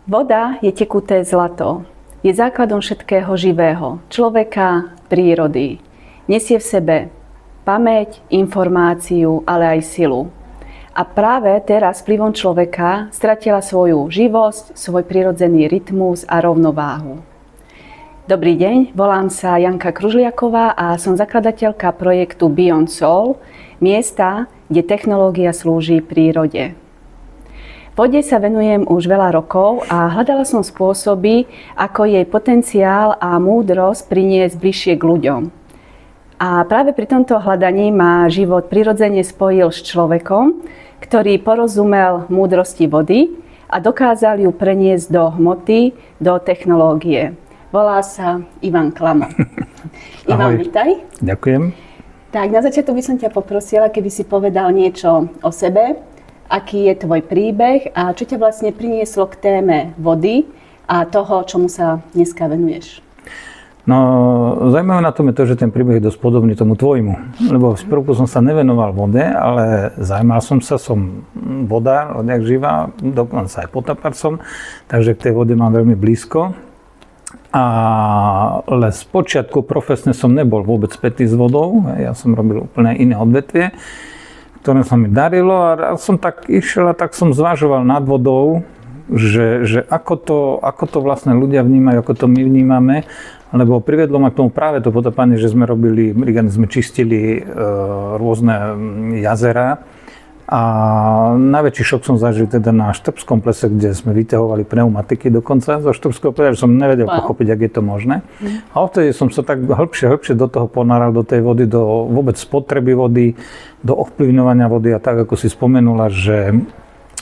Voda je tekuté zlato. Je základom všetkého živého, človeka, prírody. Nesie v sebe pamäť, informáciu, ale aj silu. A práve teraz vplyvom človeka stratila svoju živosť, svoj prirodzený rytmus a rovnováhu. Dobrý deň, volám sa Janka Kružliaková a som zakladateľka projektu Beyond Soul, miesta, kde technológia slúži prírode. Vode sa venujem už veľa rokov a hľadala som spôsoby, ako jej potenciál a múdrosť priniesť bližšie k ľuďom. A práve pri tomto hľadaní ma život prirodzene spojil s človekom, ktorý porozumel múdrosti vody a dokázal ju preniesť do hmoty, do technológie. Volá sa Ivan Klamo. Ivan, vítaj. Ďakujem. Tak, na začiatok by som ťa poprosila, keby si povedal niečo o sebe, aký je tvoj príbeh a čo ťa vlastne prinieslo k téme vody a toho, čomu sa dneska venuješ. No, zaujímavé na tom je to, že ten príbeh je dosť podobný tomu tvojmu. Lebo v prvku som sa nevenoval vode, ale zaujímal som sa, som vodár, odjak živá, dokonca aj potapač som, takže k tej vode mám veľmi blízko. Ale z počiatku profesne som nebol vôbec spätý s vodou, ja som robil úplne iné odvetvie, ktoré sa mi darilo a som tak išiel a tak som zvažoval nad vodou, že ako to vlastne ľudia vnímajú, ako to my vnímame, lebo privedlo ma k tomu práve to potapanie, že sme sme čistili rôzne jazera a najväčší šok som zažil teda na Štrbskom plese, kde sme vyťahovali pneumatiky dokonca zo Štrbského plesa, že som nevedel pochopiť, ak je to možné. A odtedy som sa tak hĺbšie do toho ponáral, do tej vody, do vôbec spotreby vody, do ovplyvňovania vody a tak, ako si spomenula, že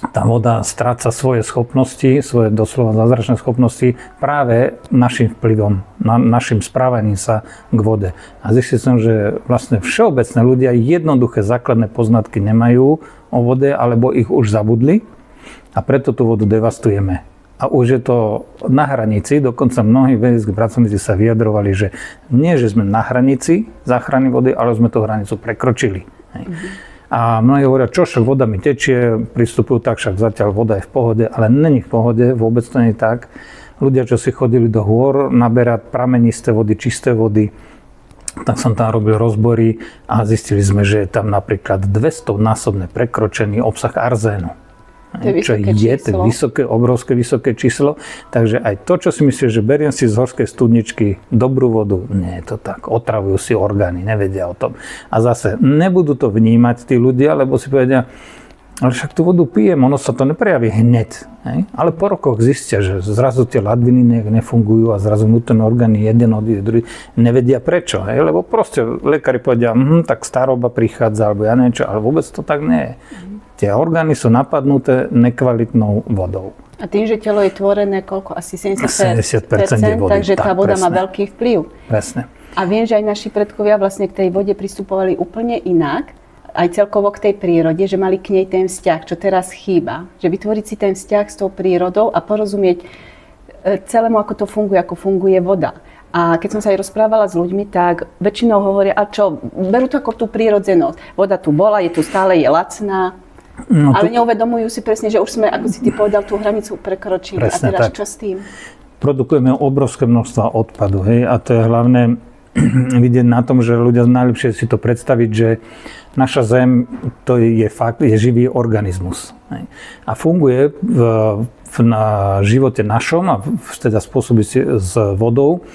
tá voda stráca svoje schopnosti, svoje doslova zázračné schopnosti práve našim vplyvom, našim správaním sa k vode. A zistil som, že vlastne všeobecné ľudia jednoduché základné poznatky nemajú o vode, alebo ich už zabudli a preto tú vodu devastujeme. A už je to na hranici, dokonca mnohí vedeckí pracovníci sa vyjadrovali, že nie, že sme na hranici záchrany vody, ale sme tú hranicu prekročili. A mnohí hovoria, čo však voda mi tečie, pristupujú tak, však zatiaľ voda je v pohode, ale není v pohode, vôbec to nie je tak. Ľudia, čo si chodili do hôr naberať pramenisté vody, čisté vody, tak som tam robil rozbory a zistili sme, že je tam napríklad 200-násobne prekročený obsah arzénu. Čo je to obrovské vysoké číslo. Takže aj to, čo si myslíš, že beriem si z horskej studničky dobrú vodu, nie je to tak. Otravujú si orgány, nevedia o tom. A zase nebudú to vnímať tí ľudia, lebo si povedia, ale však tú vodu pijem, ono sa to neprejaví hneď. Hej? Ale po rokoch zistia, že zrazu tie ladviny nejak nefungujú a zrazu vnútorné orgány jeden od druhý nevedia prečo. Hej? Lebo proste lekári povedia, tak staroba prichádza, alebo ja neviem čo, ale vôbec to tak nie je. Tie orgány sú napadnuté nekvalitnou vodou. A tým, že telo je tvorené koľko? Asi 70% je vody. Takže tá voda má veľký vplyv. Presne. A viem, že aj naši predkovia vlastne k tej vode pristupovali úplne inak, aj celkovo k tej prírode, že mali k nej ten vzťah, čo teraz chýba. Že vytvoriť si ten vzťah s tou prírodou a porozumieť celému, ako funguje voda. A keď som sa aj rozprávala s ľuďmi, tak väčšinou hovoria, a čo, berú to ako tú prírodzenosť. Voda tu bola, je tu stále, je lacná. No, ale neuvedomujú si presne, že už sme, ako si ty povedal, tú hranicu prekročili. Presne, a teraz tak. Čo s tým? Produkujeme obrovské množstvo odpadu, hej, a to je hlavne vidieť na tom, že ľudia najlepšie si to predstaviť, že naša Zem, to je fakt, je živý organizmus. Hej. A funguje na živote našom a teda spôsobí si s vodou,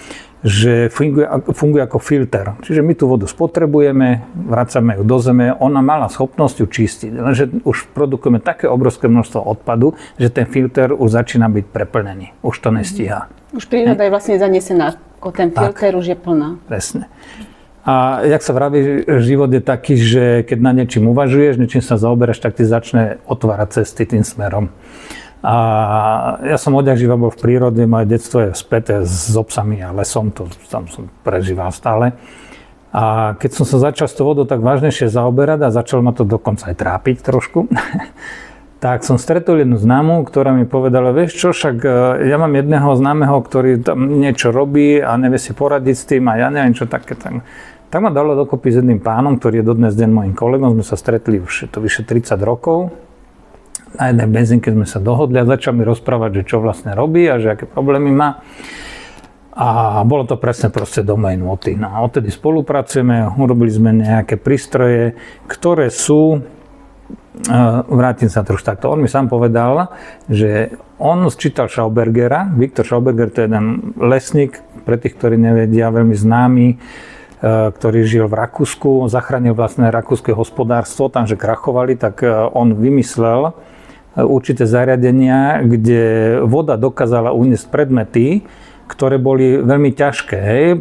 že funguje ako filter. Čiže my tú vodu spotrebujeme, vracame ju do zeme, ona mala schopnosť ju čistiť. Lenže už produkujeme také obrovské množstvo odpadu, že ten filter už začína byť preplnený. Už to nestíha. Už príroda je vlastne zanesená, ako ten filter už je plná. Presne. A jak sa vraví, život je taký, že keď na niečím uvažuješ, niečím sa zaoberáš, tak ti začne otvárať cesty tým smerom. A ja som odjak živa bol v prírode, moje detstvo je späté s obsami a lesom, tam som prežíval stále. A keď som sa začal s tou vodou tak vážnejšie zaoberať a začal ma to dokonca aj trápiť trošku, tak som stretol jednu známu, ktorá mi povedala, vieš čo, však ja mám jedného známeho, ktorý tam niečo robí a nevie si poradiť s tým a ja neviem čo také. Tak ma dalo dokopy s jedným pánom, ktorý je dodnes deň mojím kolegom, sme sa stretli už to vyše 30 rokov. na jednej benzínke sme sa dohodli a začal mi rozprávať, že čo vlastne robí a že aké problémy má. A bolo to presne proste domain Voty. No a odtedy spolupracujeme, urobili sme nejaké prístroje, ktoré sú, vrátim sa trošku takto, on mi sám povedal, že on sčítal Schaubergera, Viktor Schauberger, to je jeden lesník, pre tých, ktorí nevedia, veľmi známy, ktorý žil v Rakúsku, zachránil vlastné rakúske hospodárstvo, tam, že krachovali, tak on vymyslel určité zariadenia, kde voda dokázala uniesť predmety, ktoré boli veľmi ťažké,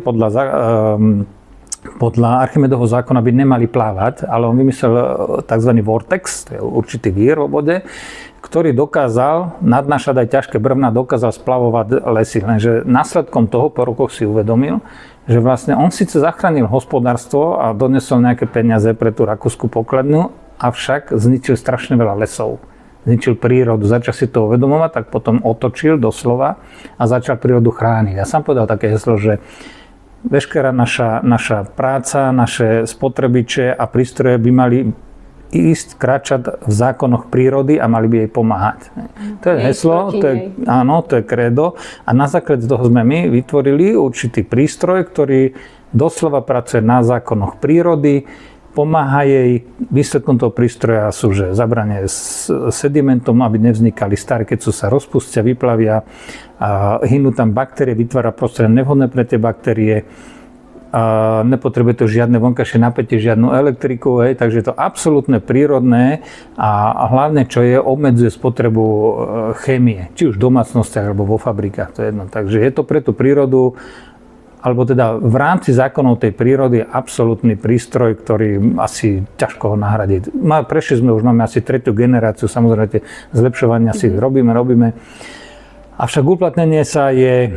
podľa Archimedovho zákona by nemali plávať, ale on vymyslel tzv. Vortex, to je určitý vír vo vode, ktorý dokázal nadnášať aj ťažké brvná, dokázal splavovať lesy. Lenže následkom toho po rokoch si uvedomil, že vlastne on síce zachránil hospodárstvo a donesol nejaké peniaze pre tú rakúsku pokladňu, avšak zničil strašne veľa lesov. Zničil prírodu, začal si to uvedomovať, tak potom otočil doslova a začal prírodu chrániť. Ja sám povedal také heslo, že veškerá naša práca, naše spotrebiče a prístroje by mali ísť, kráčať v zákonoch prírody a mali by jej pomáhať. To je heslo, to je kredo a na základe toho sme my vytvorili určitý prístroj, ktorý doslova pracuje na zákonoch prírody, pomáha jej. Výsledkom toho prístroja sú, že zabranie sedimentom, aby nevznikali staré, keď sú sa rozpustia, vyplavia, a hynú tam baktérie, vytvára prostredie nevhodné pre tie baktérie, a nepotrebuje to žiadne vonkajšie napätie, žiadnu elektriku, takže je to absolútne prírodné a hlavne, čo je, obmedzuje spotrebu chémie, či už v domácnostiach alebo vo fabrikách, to je jedno. Takže je to pre tú prírodu, alebo teda v rámci zákonov tej prírody je absolútny prístroj, ktorý asi ťažko ho nahradiť. Prešli sme, už máme asi 3. generáciu, samozrejme tie zlepšovania si robíme. Avšak uplatnenie sa je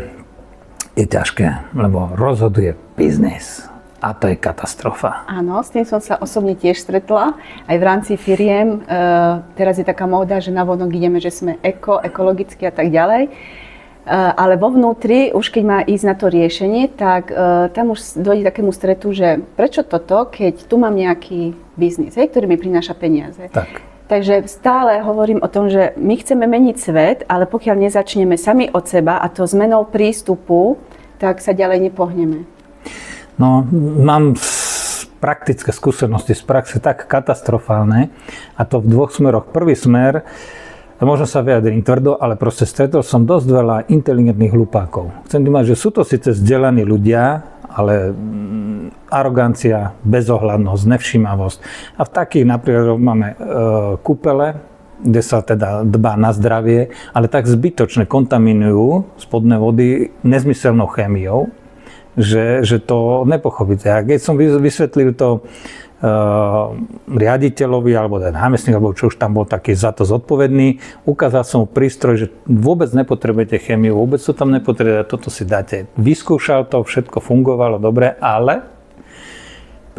ťažké, lebo rozhoduje biznis. A to je katastrofa. Áno, s tým som sa osobne tiež stretla. Aj v rámci firiem, teraz je taká móda, že navonok ideme, že sme ekologicky a tak ďalej. Ale vo vnútri, už keď má ísť na to riešenie, tak tam už dojde takému stretu, že prečo toto, keď tu mám nejaký biznis, ktorý mi prináša peniaze. Takže stále hovorím o tom, že my chceme meniť svet, ale pokiaľ nezačneme sami od seba a to zmenou prístupu, tak sa ďalej nepohneme. No, mám praktické skúsenosti z praxe tak katastrofálne, a to v 2 smeroch. Prvý smer, možno sa vyjadrím tvrdo, ale proste stretol som dosť veľa inteligentných hlupákov. Chcem tým mať, že sú to síce vzdelaní ľudia, ale arogancia, bezohľadnosť, nevšímavosť. A v takých napríklad máme kúpele, kde sa teda dbá na zdravie, ale tak zbytočne kontaminujú spodné vody nezmyselnou chémiou, že to nepochopíte. A keď som vysvetlil to riaditeľovi, alebo ten námestník, alebo čo už tam bol taký za to zodpovedný, ukázal som mu prístroj, že vôbec nepotrebujete chémiu, vôbec to tam nepotrebujete, toto si dáte. Vyskúšal to, všetko fungovalo dobre, ale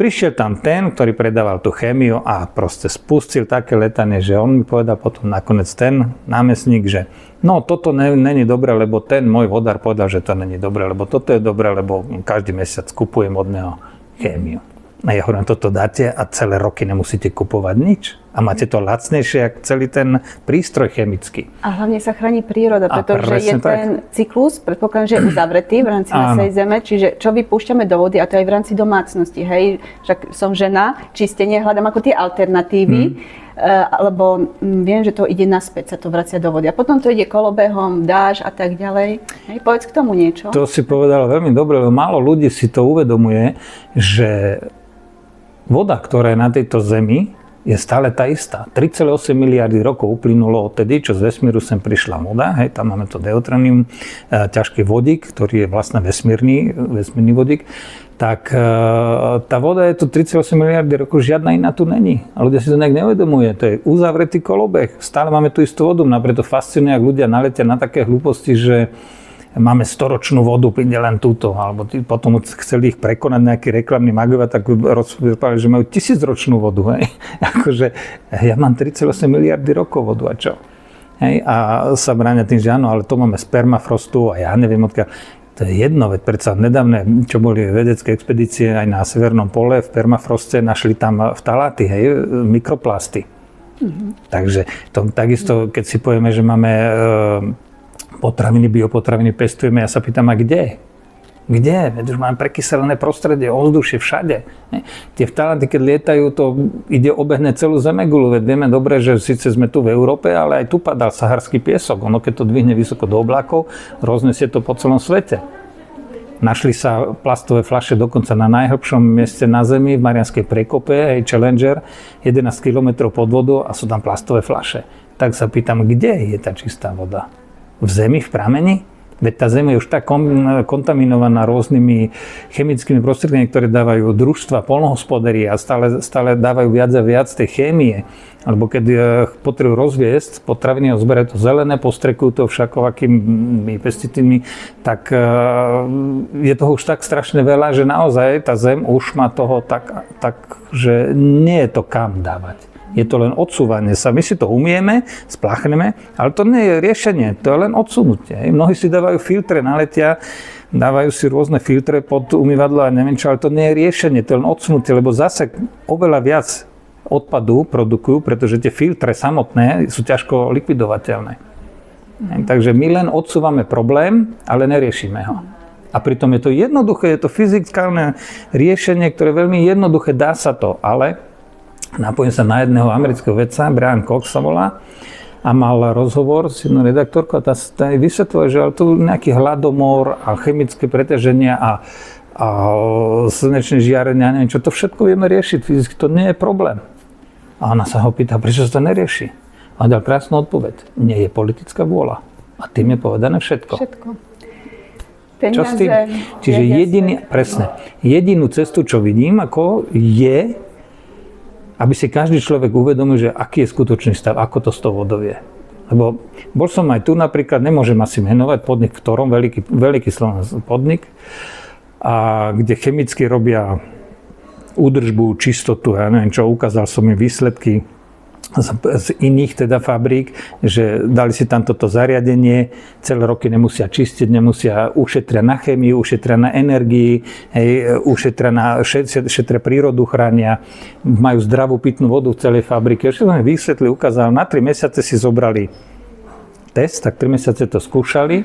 prišiel tam ten, ktorý predával tú chémiu a proste spustil také letanie, že on mi povedal potom nakoniec ten námestník, že no toto není dobré, lebo ten môj vodár povedal, že to není dobré, lebo toto je dobré, lebo každý mesiac kupujem od neho chémiu. A ja hovorím, toto dáte a celé roky nemusíte kupovať nič. A máte to lacnejšie, ako celý ten prístroj chemický. A hlavne sa chráni príroda, pretože je ten cyklus, predpokladám, že je uzavretý v rámci našej Zeme, čiže čo vypúšťame do vody, a to aj v rámci domácnosti, hej, však som žena, čistenie, hľadám ako tie alternatívy, lebo viem, že to ide naspäť, sa to vracia do vody. A potom to ide kolobehom, dáš a tak ďalej. Hej, povedz k tomu niečo. To si povedala veľmi dobre, lebo málo ľudí si to uvedomuje, že voda, ktorá je na tejto Zemi, je stále tá istá. 3,8 miliardy rokov uplynulo odtedy, čo z vesmíru sem prišla voda. Hej, tam máme to deuterium, ťažký vodík, ktorý je vlastne vesmírny vodík. Tak tá voda je tu 3,8 miliardy rokov, žiadna iná tu není. A ľudia si to nejak neuvedomuje. To je uzavretý kolobeh. Stále máme tú istú vodu. Preto fascinuje, ak ľudia naletia na také hlúposti, že máme 100-ročnú vodu, ide len túto, alebo potom chceli ich prekonať nejaký reklamný magovia, tak rozprávali, že majú 1000-ročnú vodu. Hej. Akože ja mám 3,8 miliardy rokov vodu a čo? Hej. A sa bráňa tým, že áno, ale to máme z permafrostu a ja neviem odkiaľ. To je jedno, veď predsa nedávne, čo boli vedecké expedície aj na Severnom pole v permafroste, našli tam vtaláty, hej, mikroplasty. Takže takisto, keď si povieme, že máme potraviny, biopotraviny pestujeme, ja sa pýtam, a kde? Kde? Veď už máme prekyselené prostredie, ovzdušie všade. Tie vtáľaty, keď lietajú, to ide obehne celú zemegulu. Veď vieme dobre, že síce sme tu v Európe, ale aj tu padal saharský piesok. Ono, keď to dvihne vysoko do oblakov, roznesie to po celom svete. Našli sa plastové fľaše dokonca na najhlbšom mieste na Zemi, v Marianskej prekope, Challenger, 11 km pod vodou a sú tam plastové fľaše. Tak sa pýtam, kde je tá čistá voda? V Zemi, v prameni? Veď tá Zem je už tak kontaminovaná rôznymi chemickými prostriedkami, ktoré dávajú družstva, poľnohospodári a stále dávajú viac a viac tej chémie. Alebo keď potrebujú rozviesť potraviny a zberajú to zelené, postrekujú to všakovakými pesticídmi, tak je toho už tak strašne veľa, že naozaj tá Zem už má toho tak, že nie je to kam dávať. Je to len odsúvanie sa. My si to umieme, spláchneme, ale to nie je riešenie, to je len odsunutie. Mnohí si dávajú filtre, naletia, dávajú si rôzne filtre pod umývadlo a neviem čo, ale to nie je riešenie, to je len odsunutie, lebo zase oveľa viac odpadu produkujú, pretože tie filtre samotné sú ťažko likvidovateľné. Takže my len odsúvame problém, ale neriešime ho. A pritom je to jednoduché, je to fyzikálne riešenie, ktoré je veľmi jednoduché, dá sa to, ale napojím sa na jedného amerického vedca, Brian Cox sa volá, a mal rozhovor s jednou redaktorkou a tá vysvetlila, že ale tu nejaký hladomor a chemické preťaženia a slnečné žiarenia, neviem čo, to všetko vieme riešiť, fyzicky to nie je problém. A ona sa ho pýta, prečo sa to nerieši? A dal krásnu odpoveď, nie je politická vôľa. A tým je povedané všetko. Peniaze, čo s tým? Čiže jedinú cestu, čo vidím, ako je, aby si každý človek uvedomil, že aký je skutočný stav, ako to s tou vodou je. Lebo bol som aj tu napríklad, nemôžem asi menovať podnik, v ktorom, veľký slovenský podnik, a kde chemicky robia údržbu, čistotu, ja neviem čo, ukázal som im výsledky z iných teda fabrík, že dali si tam toto zariadenie, celé roky nemusia čistiť, ušetria na chémiu, ušetria na energii, šetria prírodu, chránia, majú zdravú pitnú vodu v celej fabrike. Ešte som im vysvetlil, ukázal, na 3 mesiace si zobrali test, tak 3 mesiace to skúšali.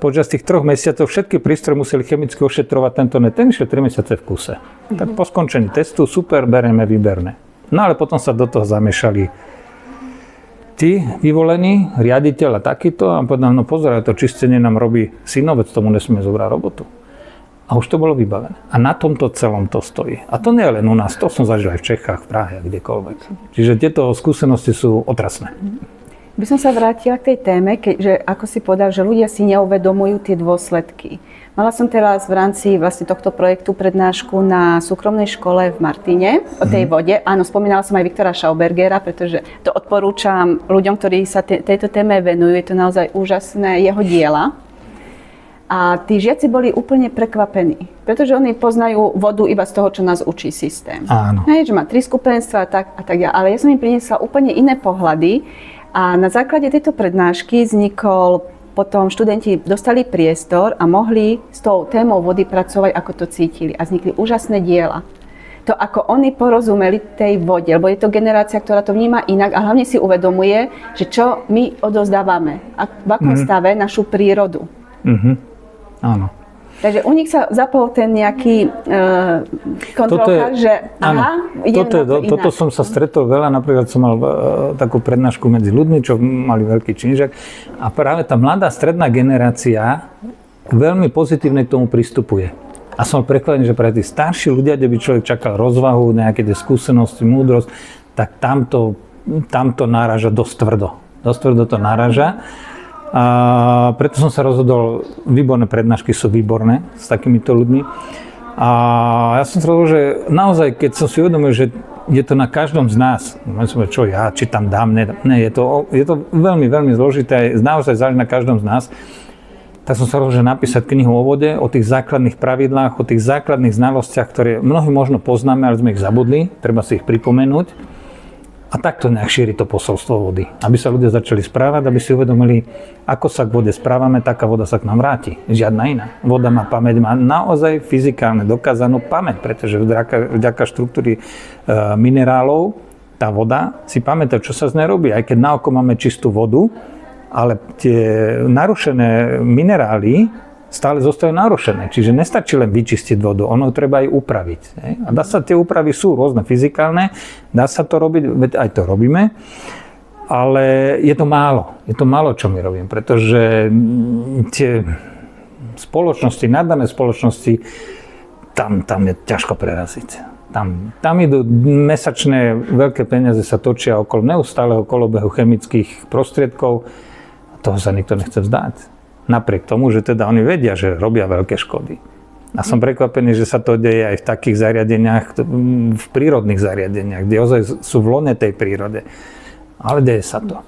Počas tých 3 mesiacov všetky prístroje museli chemicky ošetrovať ten išiel 3 mesiace v kuse. Tak po skončení testu, super, bereme výberné. No ale potom sa do toho zamiešali tí vyvolení, riaditeľ a takýto a povedal, no pozeraj, to čistenie nám robí synovec, tomu nesmie zobrať robotu. A už to bolo vybavené. A na tomto celom to stojí. A to nie je len u nás, to som zažil aj v Čechách, v Prahe, kdekoľvek. Čiže tieto skúsenosti sú otrasné. By som sa vrátila k tej téme, že ako si povedal, že ľudia si neuvedomujú tie dôsledky. Mala som teraz v rámci vlastne tohto projektu prednášku na súkromnej škole v Martine o tej vode. Áno, spomínala som aj Viktora Schaubergera, pretože to odporúčam ľuďom, ktorí sa tejto téme venujú. Je to naozaj úžasné jeho diela. A tí žiaci boli úplne prekvapení, pretože oni poznajú vodu iba z toho, čo nás učí systém. Áno. Hej, že má 3 skupenstva a tak ďalej. Ale ja som im priniesla úplne iné pohľady a na základe tejto prednášky potom študenti dostali priestor a mohli s tou témou vody pracovať, ako to cítili. A vznikli úžasné diela. To, ako oni porozumeli tej vode, lebo je to generácia, ktorá to vníma inak a hlavne si uvedomuje, že čo my odozdávame a v akom stave našu prírodu. Áno. Takže u nich sa zapol ten nejaký kontrolka, že toto som sa stretol veľa, napríklad som mal takú prednášku medzi ľuďmi, čo mali veľký činžak a práve tá mladá stredná generácia veľmi pozitívne k tomu pristupuje. A som prekvapený, že pre tí starší ľudia, kde by človek čakal rozvahu, nejaké tie skúsenosti, múdrosť, tak tamto náraža dosť tvrdo. Dosť tvrdo to náraža. A preto som sa rozhodol, výborné prednášky sú výborné s takýmito ľuďmi. A ja som sa rozhodol, že naozaj, keď som si uvedomil, že je to na každom z nás, čo ja, či tam dám, ne, je to veľmi, veľmi zložité, naozaj záleží na každom z nás, tak som sa rozhodol, že napísať knihu o vode, o tých základných pravidlách, o tých základných znalostiach, ktoré mnohí možno poznáme, ale sme ich zabudli, treba si ich pripomenúť. A takto nejak šíri to posolstvo vody. Aby sa ľudia začali správať, aby si uvedomili, ako sa k vode správame, taká voda sa k nám vráti. Žiadna iná. Voda má pamäť, má naozaj fyzikálne dokázanú pamäť, pretože vďaka štruktúry minerálov tá voda, si pamätá, čo sa z nej robí. Aj keď na oko máme čistú vodu, ale tie narušené minerály stále zostajú narušené. Čiže nestačí len vyčistiť vodu, ono treba aj upraviť. A dá sa, tie úpravy sú rôzne fyzikálne, dá sa to robiť, veď aj to robíme, ale je to málo. Je to málo, čo my robíme, pretože tie spoločnosti, naddané spoločnosti, tam je ťažko preraziť. Tam idú mesačné veľké peniaze sa točia okolo neustáleho kolobehu chemických prostriedkov a toho sa nikto nechce vzdať. Napriek tomu, že teda oni vedia, že robia veľké škody. A som prekvapený, že sa to deje aj v takých zariadeniach, v prírodných zariadeniach, kde ozaj sú v lone tej prírode. Ale deje sa to.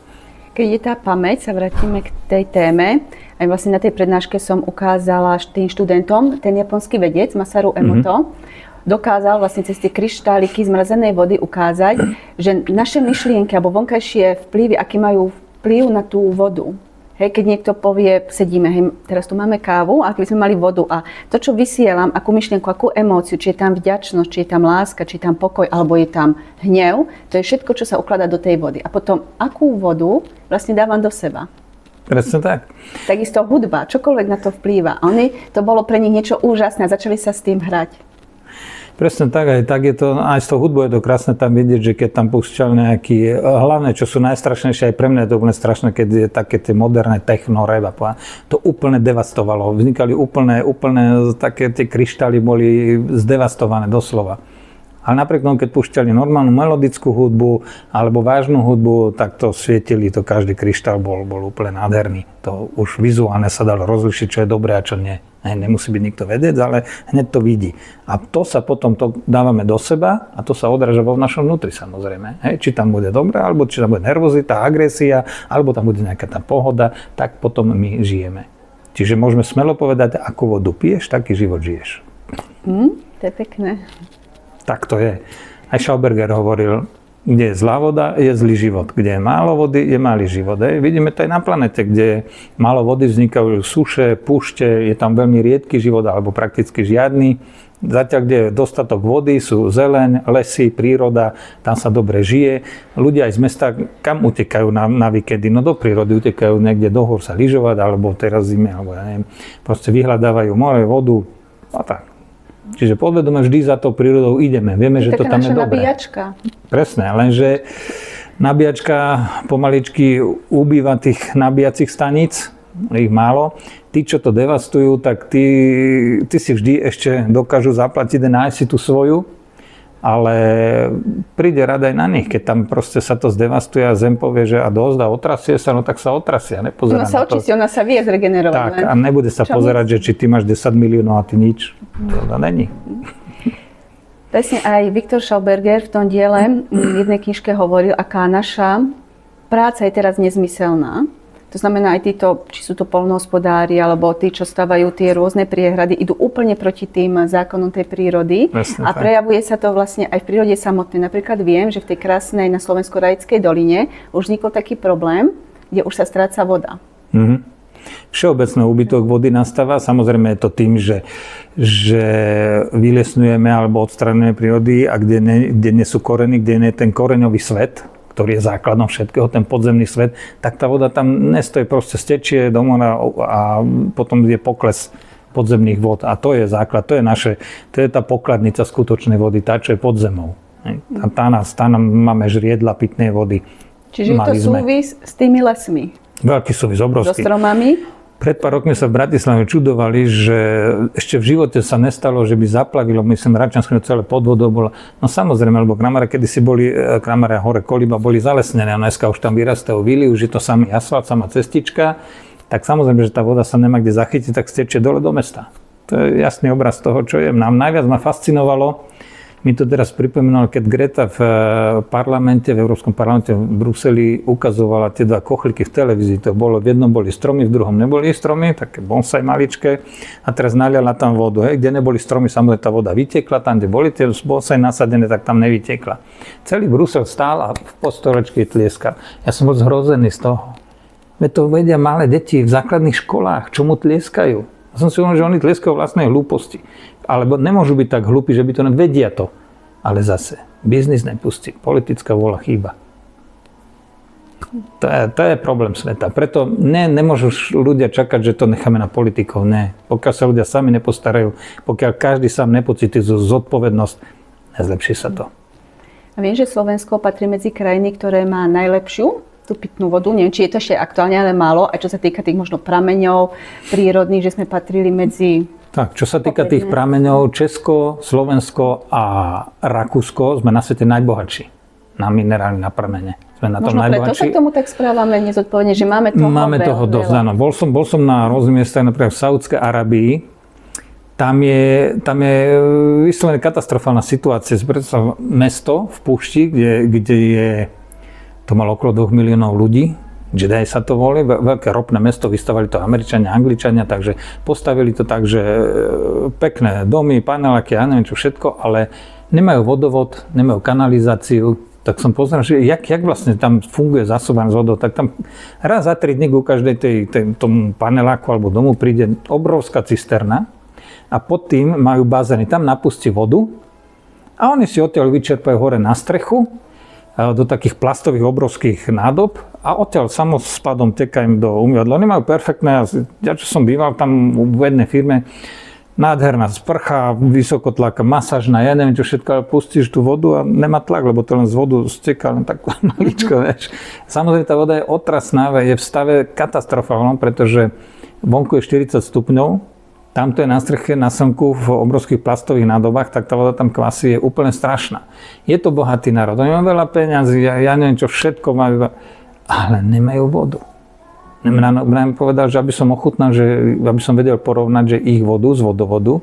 Keď je tá pamäť, sa vrátime k tej téme. Aj vlastne na tej prednáške som ukázala tým študentom, ten japonský vedec Masaru Emoto, dokázal vlastne cez tie kryštáliky zmrazenej vody ukázať, že naše myšlienky alebo vonkajšie vplyvy, aký majú vplyv na tú vodu. Hej, keď niekto povie, sedíme, hej, teraz tu máme kávu, a keby sme mali vodu a to, čo vysielam, akú myšlienku, akú emóciu, či je tam vďačnosť, či je tam láska, či je tam pokoj, alebo je tam hnev, to je všetko, čo sa ukladá do tej vody. A potom, akú vodu vlastne dávam do seba. Presne tak. Takisto hudba, čokoľvek na to vplýva. A oni, to bolo pre nich niečo úžasné a začali sa s tým hrať. Presne tak, aj tak je to, aj s tou hudbou je to krásne tam vidieť, že keď tam púšťali nejaký, hlavne čo sú najstrašnejšie, aj pre mňa je to úplne strašné, keď je také tie moderné techno, rap a to úplne devastovalo. Vznikali úplne také tie kryštály boli zdevastované doslova. Ale napriek tomu, keď púšťali normálnu melodickú hudbu alebo vážnu hudbu, tak to svietili, to každý kryštál bol úplne nádherný. To už vizuálne sa dalo rozlišiť, čo je dobré a čo nie. Nemusí byť nikto vedec, ale hneď to vidí. A to sa potom to dávame do seba a to sa odráža vo našom vnútri samozrejme. Či tam bude dobré, alebo či tam bude nervozita, agresia, alebo tam bude nejaká tá pohoda, tak potom my žijeme. Čiže môžeme smelo povedať, akú vodu piješ, taký život žiješ. To je pekné. Tak to je. Aj Schauberger hovoril, kde je zlá voda, je zlý život. Kde je málo vody, je malý život. Vidíme to aj na planete, kde je málo vody, vznikajú suše, púšte, je tam veľmi riedky život, alebo prakticky žiadny. Zatiaľ, kde je dostatok vody, sú zeleň, lesy, príroda, tam sa dobre žije. Ľudia aj z mesta, kam utekajú na víkendy? No do prírody, utekajú niekde do hôr sa lyžovať, alebo teraz zime, alebo ja neviem. Proste vyhľadávajú more, vodu a tak. Čiže podvedome vždy za tou prírodou ideme. Vieme, že to tam je dobré. Nabíjačka. Presne, lenže nabíjačka pomaličky ubýva tých nabíjacích staníc, ich málo. Tí, čo to devastujú, tak tí si vždy ešte dokážu zaplatiť a nájsť si tú svoju, ale príde rada aj na nich, keď tam proste sa to zdevastuje a zem povie, že a dosť a otrasie sa, no tak sa otrasie. Nepozerá sa očistí, ona sa vie zregenerovať. Tak, a nebude sa pozerať, že či ty máš 10 miliónov a ty nič. To není. Presne aj Viktor Schauberger v tom diele v jednej knižke hovoril, aká naša práca je teraz nezmyselná. To znamená aj títo, či sú to poľnohospodári, alebo tí, čo stavajú tie rôzne priehrady, idú úplne proti tým zákonom tej prírody. Presne, a tak. Prejavuje sa to vlastne aj v prírode samotnej. Napríklad viem, že v tej krásnej na Slovensko-Rajskej doline už vznikol taký problém, kde už sa stráca voda. Všeobecný úbytok vody nastáva. Samozrejme je to tým, že vylesňujeme alebo odstraňujeme prírody a kde nie sú koreny, kde nie je ten koreňový svet, ktorý je základom všetkého, ten podzemný svet, tak tá voda tam nestojí, proste stečie do mora a potom je pokles podzemných vod. A to je základ, to je tá pokladnica skutočnej vody, tá, čo je pod zemou. Tá nám máme žriedla pitnej vody. Čiže je to súvis s tými lesmi? Veľký súvis, obrovský. So stromami? Pred pár rokmi sa v Bratislave čudovali, že ešte v živote sa nestalo, že by zaplavilo, myslím, Račiansko celé pod vodou bolo. No samozrejme, lebo Kramare kedysi boli, Kramare hore Koliba boli zalesnené a dneska už tam vyrastajú vily, už je to samý asfalt, sama cestička, tak samozrejme, že tá voda sa nemá kde zachytiť, tak stečie dole do mesta. To je jasný obraz toho, čo je. Nám najviac ma fascinovalo, mi to teraz pripomínalo, keď Greta v parlamente, v Európskom parlamente v Bruseli ukazovala tie dva kochliky v televízii. To bolo, v jednom boli stromy, v druhom neboli stromy, také bonsai maličké. A teraz naliala tam vodu. Kde neboli stromy, samozrejme tá voda vytekla, tam, kde boli tie bonsai nasadené, tak tam nevytekla. Celý Brusel stál a v postolečke tlieskal. Ja som bol zhrozený z toho. Veď to vedia malé deti v základných školách, čomu tlieskajú. Ja som si uvedomil, že oni tlieskajú vlastnej hlúposti. Alebo nemôžu byť tak hlúpi, že by to nevedia to. Ale zase, biznis nepustí, politická vôľa chýba. To je problém sveta. Preto nemôžu ľudia čakať, že to necháme na politikov. Ne. Pokiaľ sa ľudia sami nepostarajú, pokiaľ každý sám nepocíti zodpovednosť, nezlepší sa to. A viem, že Slovensko patrí medzi krajiny, ktoré má najlepšiu tú pitnú vodu. Neviem, či je to ešte aktuálne, ale málo. A čo sa týka tých možno prameňov prírodných, že sme patrili medzi... Tak, čo sa týka tých prameňov, Česko, Slovensko a Rakúsko sme na svete najbohatší na minerály, na pramene. Sme na tom najbohatší. Možno preto sa k tomu tak správame nezodpovedne, že máme toho Máme toho dosť, áno. Bol som na rôznych miestach, napríklad v Saúdskej Arabii. Tam je vyslovene katastrofálna situácia. Predstav mesto v púšti, kde je, to malo okolo 2 miliónov ľudí. Jeddah sa to volí, veľké ropné mesto, vystavali to Američania, Angličania, takže postavili to tak, že pekné domy, paneláky, ja neviem čo všetko, ale nemajú vodovod, nemajú kanalizáciu. Tak som pozeral, že jak vlastne tam funguje zásobovanie s vodou, tak tam raz za 3 dní ku každej tomu paneláku alebo domu príde obrovská cisterna a pod tým majú bazény. Tam napustí vodu a oni si odtiaľ vyčerpajú hore na strechu do takých plastových obrovských nádob a odtiaľ samospadom tekajú do umývadla. Oni majú perfektné, ja čo som býval tam v jednej firme, nádherná sprcha, vysokotlaká, masážna, ja neviem čo všetko, ale pustíš tú vodu a nemá tlak, lebo to len z vodu steká len tak maličko, vieš. Samozrejme, tá voda je otrasná, je v stave katastrofálnom, pretože vonku je 40 stupňov, tamto je na streche, na slnku, v obrovských plastových nádobách, tak tá voda tam kvasí, je úplne strašná. Je to bohatý národ, oni majú veľa peňazí, ja neviem čo všetko majú, ale nemajú vodu. Nám povedal, že aby som ochutnal, aby som vedel porovnať, že ich vodu z vodovodu,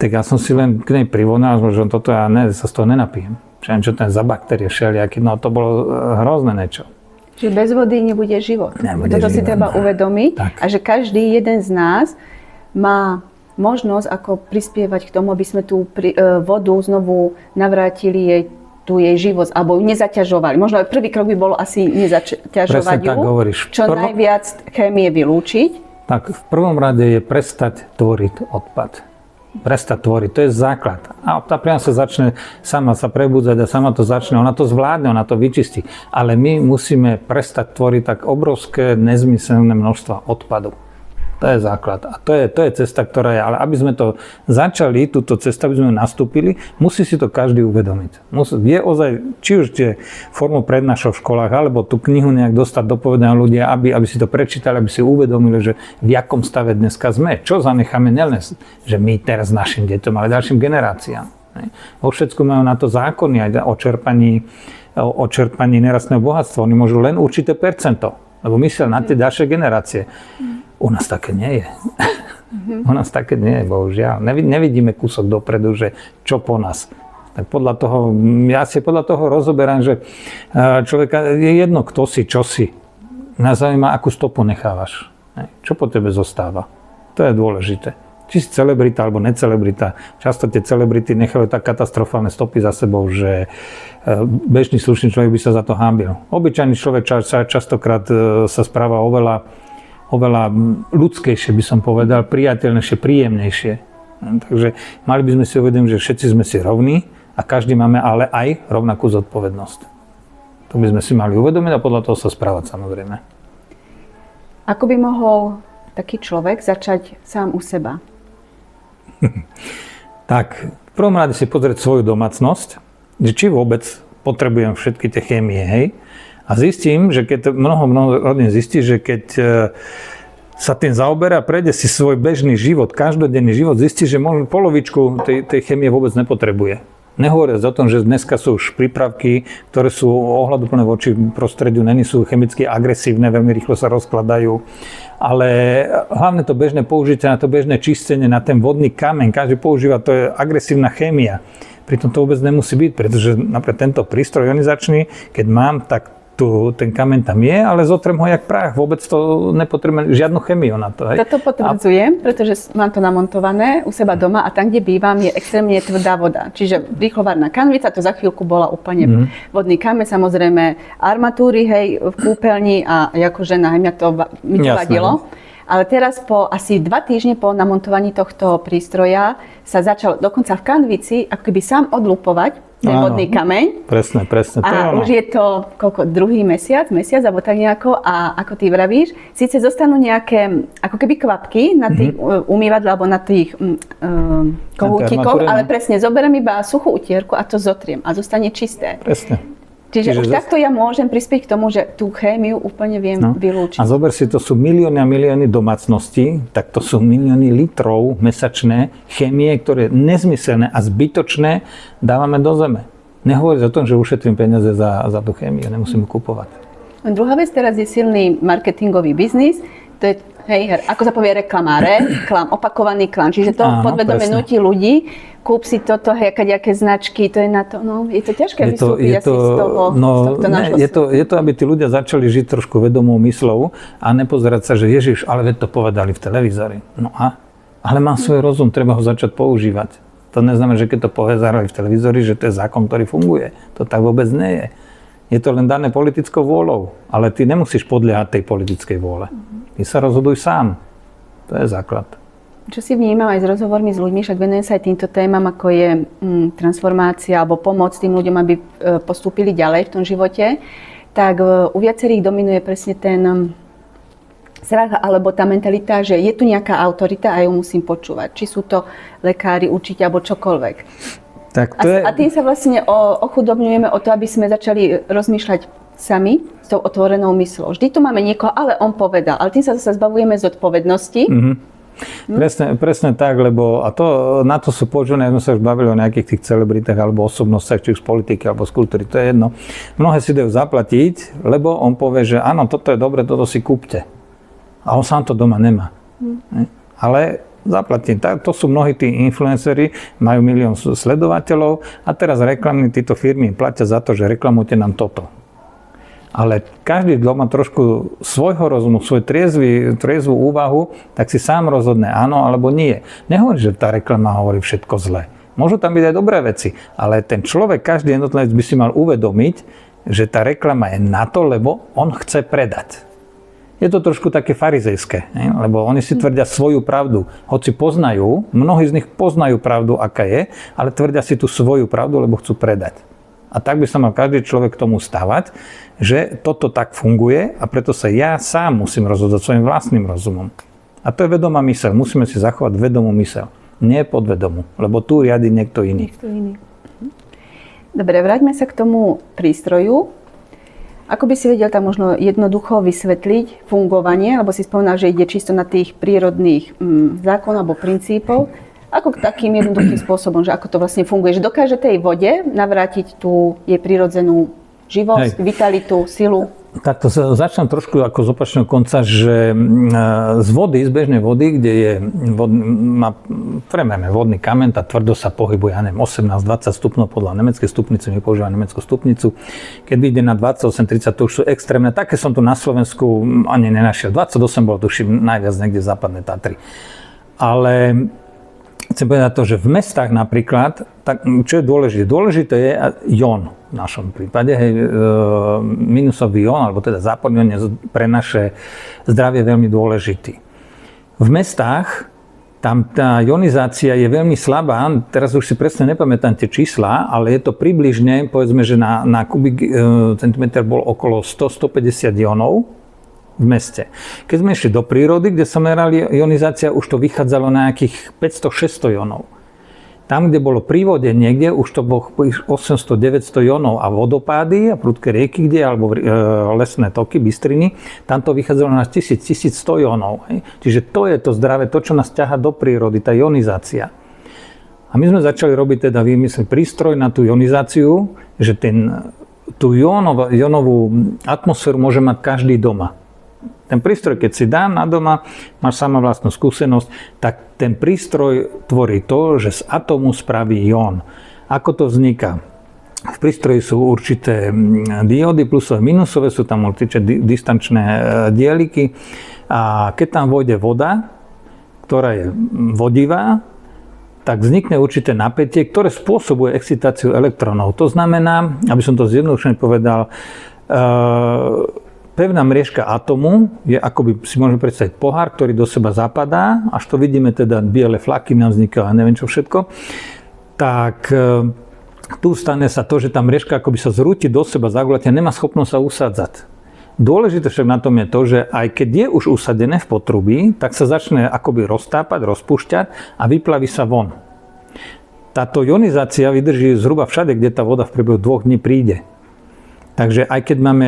tak ja som si len k nej privonal, že toto ja sa z toho nenapijem. Čo to je za baktérie všelijaké, no to bolo hrozné niečo. Čiže bez vody nebude život. Toto si treba uvedomiť tak. A že každý jeden z nás má možnosť ako prispievať k tomu, aby sme tú vodu znovu navrátili jej tu jej život, alebo nezaťažovali. Možno aj prvý krok by bolo asi nezaťažovať ju, čo najviac chémie vylúčiť. Tak v prvom rade je prestať tvoriť odpad. Prestať tvoriť, to je základ. A tá priam sa začne sama sa prebudzať a sama to začne, ona to zvládne, ona to vyčistí. Ale my musíme prestať tvoriť tak obrovské nezmyselné množstva odpadu. To je základ. A to je cesta, ktorá je. Ale aby sme to začali, túto cestu, aby sme ju nastúpili, musí si to každý uvedomiť. Je ozaj, či už tie formu prednášok v školách, alebo tú knihu nejak dostať do povedania ľudia, aby si to prečítali, aby si uvedomili, že v jakom stave dneska sme. Čo zanecháme nielen, že my teraz našim deťom, ale ďalším generáciám. Vo Švédsku majú na to zákony aj o čerpaní nerastného bohatstva. Oni môžu len určité percento, lebo myslia na tie ďalšie generácie. U nás také nie je. U nás také nie je, bohužiaľ. Nevidíme kúsok dopredu, že čo po nás. Tak ja si podľa toho rozoberám, že človeka je jedno, kto si, čo si. Nás zaujíma, akú stopu nechávaš. Čo po tebe zostáva. To je dôležité. Či si celebrita alebo necelebrita. Často tie celebrity nechajú tak katastrofálne stopy za sebou, že bežný slušný človek by sa za to hanbil. Obyčajný človek častokrát sa správa oveľa ľudskejšie, by som povedal, priateľnejšie, príjemnejšie. Takže mali by sme si uvedomiť, že všetci sme si rovní a každý máme ale aj rovnakú zodpovednosť. To by sme si mali uvedomiť a podľa toho sa správať, samozrejme. Ako by mohol taký človek začať sám u seba? Tak, v prvom rade si pozrieť svoju domácnosť, že či vôbec potrebujem všetky tie chémie, hej? A zistím, že keď mnoho rodín zistí, že keď sa tým zaoberá, prejde si svoj bežný život, každodenný život, zistí, že možno polovičku tej chémie vôbec nepotrebuje. Nehovoriac o tom, že dneska sú už prípravky, ktoré sú ohľaduplné voči prostrediu, není sú chemicky agresívne, veľmi rýchlo sa rozkladajú. Ale hlavne to bežné použitie na to bežné čistenie, na ten vodný kameň, každý používa, to je agresívna chémia. Pritom to vôbec nemusí byť, pretože napríklad tento prístroj ionizačný, keď mám, tak ten kameň tam je, ale zotrem ho jak prach. Vôbec to nepotrebujem žiadnu chemiu na to. Hej. Toto potvrdzujem, pretože mám to namontované u seba doma a tam, kde bývam, je extrémne tvrdá voda. Čiže rýchlovarná kanvica, to za chvíľku bola úplne vodný kameň, samozrejme armatúry, hej, v kúpeľni a ako žena, hej, mňa to mi to vadilo. ale teraz po asi 2 týždne po namontovaní tohto prístroja sa začal dokonca v kanvici ako keby sám odlupovať ten vodný kameň. Presne. A už je to druhý mesiac alebo tak nejako a ako ty vravíš, síce zostanú nejaké ako keby kvapky na tých umývadle alebo na tých kohútikoch, ale presne zoberiem iba suchú utierku a to zotriem a zostane čisté. Presne. Čiže už takto ja môžem prispieť k tomu, že tú chémiu úplne viem vylúčiť. A zober si, to sú milióny a milióny domácností, tak to sú milióny litrov mesačné chémie, ktoré nezmyselné a zbytočné dávame do zeme. Nehovoriť o tom, že ušetrím peniaze za tú chémiu, nemusím ju kupovať. Druhá vec teraz je silný marketingový biznis, to je ako sa povie reklama, opakovaný klam. Čiže to podvedome nutí ľudí, kúp si toto, nejaké značky, to je na to, je to ťažké vystúpiť asi z tohto nášho je to, aby tí ľudia začali žiť trošku vedomou myslou a nepozerať sa, že Ježiš, ale veď to povedali v televízori. Ale má svoj rozum, treba ho začať používať. To neznamená, že keď to povedali v televízori, že to je zákon, ktorý funguje. To tak vôbec nie je. Je to len dané politickou vôľou, ale ty nemusíš podliehať tej politickej vôle. Ty sa rozhoduj sám. To je základ. Čo si vnímam aj s rozhovormi s ľuďmi, však venujem sa aj týmto témam, ako je transformácia alebo pomoc tým ľuďom, aby postúpili ďalej v tom živote, tak u viacerých dominuje presne ten strach alebo tá mentalita, že je tu nejaká autorita a ju musím počúvať. Či sú to lekári, učiteľ alebo čokoľvek. Tak to a tým sa vlastne ochudobňujeme o to, aby sme začali rozmýšľať sami s tou otvorenou mysľou. Vždy tu máme niekoho, ale on povedal. Ale tým sa zbavujeme zodpovednosti. Presne tak, lebo na to sú používané, sme sa už bavili o nejakých tých celebritách alebo osobnostiach, či už z politiky alebo z kultúry, to je jedno. Mnohé si dajú zaplatiť, lebo on povie, že áno, toto je dobre, toto si kúpte. A on sám to doma nemá. Ale zaplatím. To sú mnohí tí influenceri, majú 1 000 000 sledovateľov a teraz reklamy, títo firmy platia za to, že reklamujte nám toto. Ale každý, kto má trošku svojho rozumu, svoj triezvú úvahu, tak si sám rozhodne áno alebo nie. Nehovorí, že tá reklama hovorí všetko zlé. Môžu tam byť aj dobré veci, ale ten človek, každý jednotlivec by si mal uvedomiť, že tá reklama je na to, lebo on chce predať. Je to trošku také farizejské, lebo oni si tvrdia svoju pravdu. Hoci poznajú, mnohí z nich poznajú pravdu, aká je, ale tvrdia si tú svoju pravdu, lebo chcú predať. A tak by sa mal každý človek k tomu stávať, že toto tak funguje a preto sa ja sám musím rozhodnúť svojim vlastným rozumom. A to je vedomá myseľ. Musíme si zachovať vedomú myseľ. Nie podvedomú, lebo tu riadi niekto iný. Dobre, vráťme sa k tomu prístroju. Ako by si vedel tam možno jednoducho vysvetliť fungovanie, lebo si spomínal, že ide čisto na tých prírodných zákonov alebo princípov. Ako takým jednoduchým spôsobom, že ako to vlastne funguje, že dokáže tej vode navrátiť tú jej prirodzenú živosť, vitalitu, silu? Tak to začnem trošku ako z opačného konca, že z vody, z bežnej vody, kde je premérme vodný kameň, tá tvrdosť sa pohybuje, 18-20 stupňov podľa nemeckej stupnice, my používame nemeckú stupnicu. Keď ide na 28-30, to už sú extrémne. Také som tu na Slovensku ani nenašiel. 28 bolo tuším najviac niekde v západnej Tatry. Ale chcem povedať to, že v mestách napríklad, tak čo je dôležité? Dôležité je jón v našom prípade, minusový jón, alebo teda záporný jón je pre naše zdravie veľmi dôležitý. V mestách tam tá ionizácia je veľmi slabá, teraz už si presne nepamätám tie čísla, ale je to približne, povedzme, že na kubík centimeter bol okolo 100-150 jónov v meste. Keď sme išli do prírody, kde sa merali ionizácia, už to vychádzalo na nejakých 500-600 jónov. Tam, kde bolo pri vode niekde, už to bolo 800-900 jónov a vodopády a prudké rieky, kde alebo lesné toky, bystriny, tam to vychádzalo na 1000-1100 jónov. Čiže to je to zdravé, to, čo nás ťaha do prírody, tá ionizácia. A my sme začali robiť teda vymyslieť prístroj na tú ionizáciu, že tú jónovú atmosféru môže mať každý doma. Ten prístroj, keď si dám na doma, máš sama vlastnú skúsenosť, tak ten prístroj tvorí to, že z atómu spraví jón. Ako to vzniká? V prístroji sú určité diódy, plusové, minusové, sú tam určité distančné dieliky. A keď tam vôjde voda, ktorá je vodivá, tak vznikne určité napätie, ktoré spôsobuje excitáciu elektrónov. To znamená, aby som to zjednodušene povedal, pevná mriežka atomu je, akoby si môžeme predstaviť pohár, ktorý do seba zapadá, až to vidíme teda biele flaky nám vznikajú a neviem čo všetko, tak tu stane sa to, že tá mriežka akoby sa zrúti do seba, zaguľatia, nemá schopnosť sa usádzať. Dôležité však na tom je to, že aj keď je už usadené v potrubí, tak sa začne akoby roztápať, rozpúšťať a vyplaví sa von. Táto ionizácia vydrží zhruba všade, kde tá voda v priebehu 2 dní príde. Takže aj keď máme,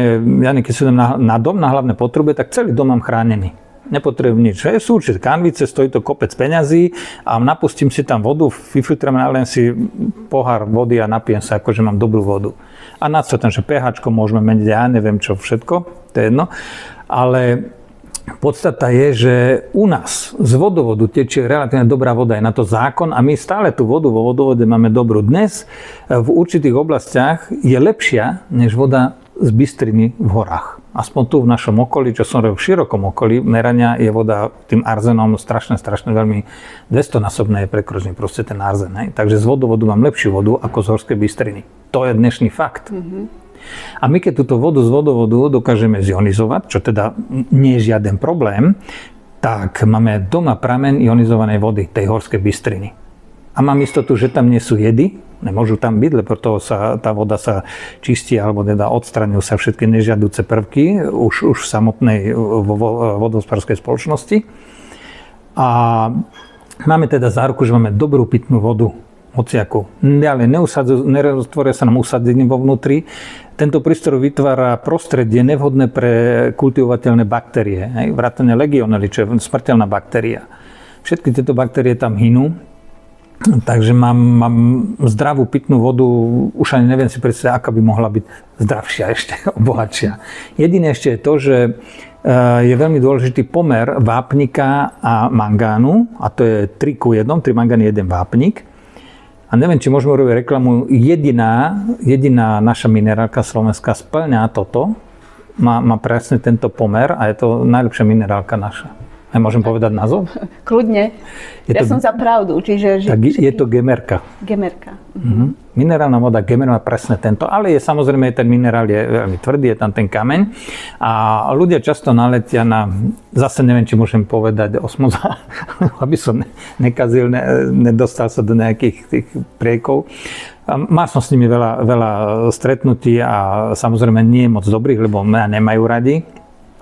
keď som na dom, na hlavné potrubie, tak celý dom mám chránený. Nepotrebujem nič. Sú určite kanvice, stojí to kopec peňazí a napustím si tam vodu, vyfiltrujem, naliem si pohár vody a napijem sa, akože mám dobrú vodu. A na co tam, že pH môžeme meniť, ja neviem čo všetko, to je jedno. Ale podstata je, že u nás z vodovodu tečie relatívne dobrá voda, je na to zákon a my stále tú vodu vo vodovode máme dobrú. Dnes v určitých oblastiach je lepšia než voda z bystriny v horách. Aspoň tu v našom okolí, čo som robil v širokom okolí merania, je voda tým arzenom strašne veľmi 200-násobne je prekročný proste ten arzen. Hej? Takže z vodovodu mám lepšiu vodu ako z horskej bystriny. To je dnešný fakt. A my keď túto vodu z vodovodu dokážeme zionizovať, čo teda nie je žiaden problém, tak máme doma prameň ionizovanej vody, tej horskej bystriny. A mám istotu, že tam nie sú jedy, nemôžu tam byť, lebo tá voda sa čistí, alebo teda odstraňujú sa všetky nežiaduce prvky už v samotnej vodohospodárskej spoločnosti. A máme teda záruku, že máme dobrú pitnú vodu, hociaku. Ale neroztvoria sa nám usadenie vo vnútri. Tento prístroj vytvára prostredie nevhodné pre kultivovateľné baktérie. Vrátane legionely, čo je smrteľná baktéria. Všetky tieto baktérie tam hynú. Takže mám zdravú pitnú vodu, už ani neviem si predstaviť, aká by mohla byť zdravšia ešte, bohatšia. Jediné ešte je to, že je veľmi dôležitý pomer vápnika a mangánu, a to je 3:1, 3 mangán, 1 vápnik. A neviem, či môžeme robiť reklamu, jediná naša minerálka slovenská spĺňa toto, má presne tento pomer a je to najlepšia minerálka naša. A môžem povedať názov? Kľudne. Som za pravdu. Čiže, tak je to Gemerka. Gemerka. Minerálna voda Gemer má presne tento, ale je samozrejme ten minerál je veľmi tvrdý, je tam ten kameň. A ľudia často naletia na, zase neviem, či môžem povedať osmoza, aby som nekazil, nedostal sa do nejakých tých priekov. Mal som s nimi veľa stretnutí a samozrejme nie je moc dobrých, lebo mňa nemajú radi.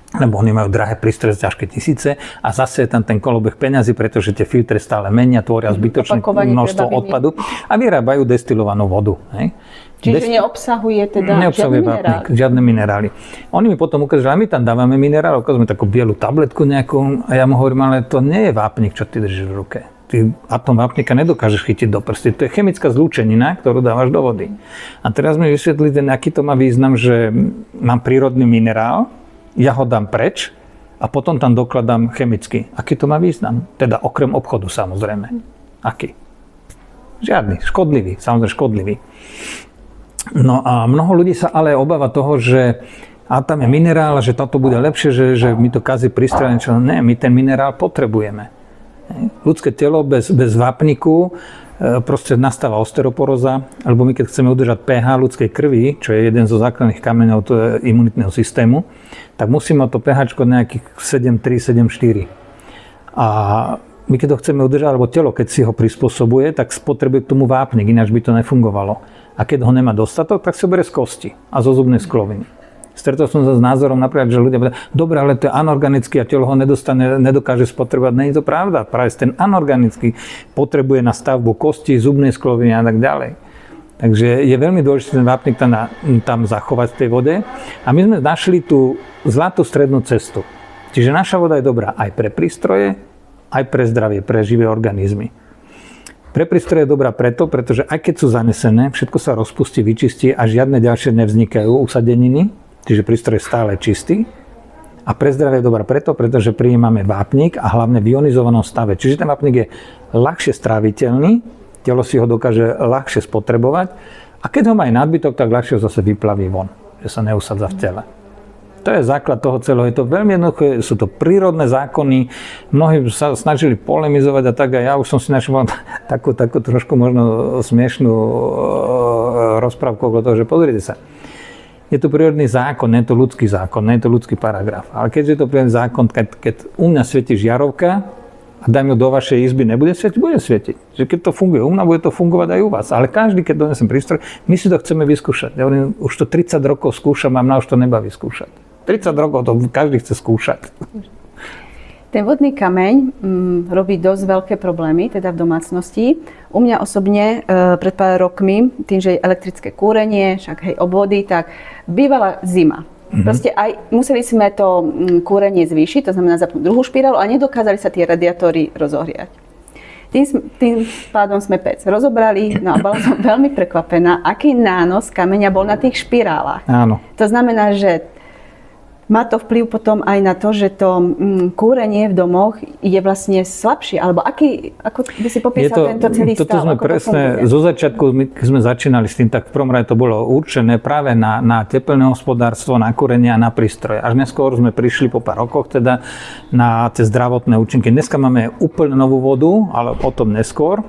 Lebo oni majú drahé prístroje za ťažké tisíce a zase je tam ten kolobeh peňazí, pretože tie filtre stále menia, tvoria zbytočné množstvo odpadu a vyrábajú destilovanú vodu. Hej. Čiže neobsahuje teda žiadne minerály. Oni mi potom ukázali, že my tam dávame minerál, ukázali takú bielu tabletku nejakú a ja mu hovorím, ale to nie je vápnik, čo ty držíš v ruke. Ty atom vápnika nedokážeš chytiť do prsty. To je chemická zlúčenina, ktorú dávaš do vody. A teraz mi vysvetlíte, aký to má význam, že mám prírodný minerál, ja ho dám preč a potom tam dokladám chemicky. Aký to má význam? Teda okrem obchodu samozrejme. Aký? Žiadny. Škodlivý. Samozrejme škodlivý. No a mnoho ľudí sa ale obáva toho, že tam je minerál, že toto bude lepšie, že mi to kazí prístroj. Ne, my ten minerál potrebujeme. Ľudské telo bez vápniku proste nastáva osteoporóza, alebo my keď chceme udržať pH ľudskej krvi, čo je jeden zo základných kameňov imunitného systému, tak musíme to pH nejakých 7,3, 7,4. A my keď to chceme udržať, alebo telo, keď si ho prispôsobuje, tak spotrebuje k tomu vápnik, ináč by to nefungovalo. A keď ho nemá dostatok, tak si ho berie z kosti a zo zubnej skloviny. Stretol som sa s názorom napríklad, že ľudia povedia, dobre, ale to je anorganický a telo ho nedokáže spotrebovať. Nie je to pravda. Práve ten anorganický potrebuje na stavbu kosti, zubnej skloviny a tak ďalej. Takže je veľmi dôležité ten vápnik tam zachovať v tej vode. A my sme našli tú zlatú strednú cestu. Čiže naša voda je dobrá aj pre prístroje, aj pre zdravie, pre živé organizmy. Pre prístroje je dobrá pretože aj keď sú zanesené, všetko sa rozpustí, vyčistí a žiadne ďalšie nevznikajú usadeniny. Čiže prístroj je stále čistý. A pre zdravie je dobrá pretože prijímame vápnik a hlavne v ionizovanom stave. Čiže ten vápnik je ľahšie stráviteľný, telo si ho dokáže ľahšie spotrebovať a keď ho má aj nadbytok, tak ľahšie ho zase vyplaví von, že sa neusadza v tele. To je základ toho celého. Je to veľmi jednoduché, sú to prírodné zákony. Mnohí sa snažili polemizovať a tak a ja už som si našiel takú trošku možno smiešnú rozprávku okolo toho, že pozrite sa. je to prírodný zákon, nie je to ľudský zákon, nie je to ľudský paragraf. Ale keďže je to prírodný zákon, keď u mňa svieti žiarovka a dám ju do vašej izby, nebude svietiť? Bude svietiť. Že keď to funguje u mňa, bude to fungovať aj u vás. Ale každý, keď donesem prístroj, my si to chceme vyskúšať. Ja hovorím, už to 30 rokov skúšam a mňa už to nebaví skúšať. 30 rokov to každý chce skúšať. Ten vodný kameň robí dosť veľké problémy, teda v domácnosti. U mňa osobne pred pár rokmi, tým, že je elektrické kúrenie, však hej, obvody, tak bývala zima. Proste aj museli sme to kúrenie zvýšiť, to znamená zapnúť druhú špirálu a nedokázali sa tie radiátory rozohriať. Tým pádom sme pec rozobrali, no a bola som veľmi prekvapená, aký nános kameňa bol na tých špirálach. Áno. To znamená, že má to vplyv potom aj na to, že to kúrenie v domoch je vlastne slabšie, alebo ako by si popísal tento celý stav? Toto sme presne, zo začiatku, keď sme začínali s tým, tak v prvom rade to bolo určené práve na tepelné hospodárstvo, na kúrenie a na prístroje. Až neskôr sme prišli po pár rokoch teda na tie zdravotné účinky. Dneska máme úplne novú vodu, ale o tom neskôr.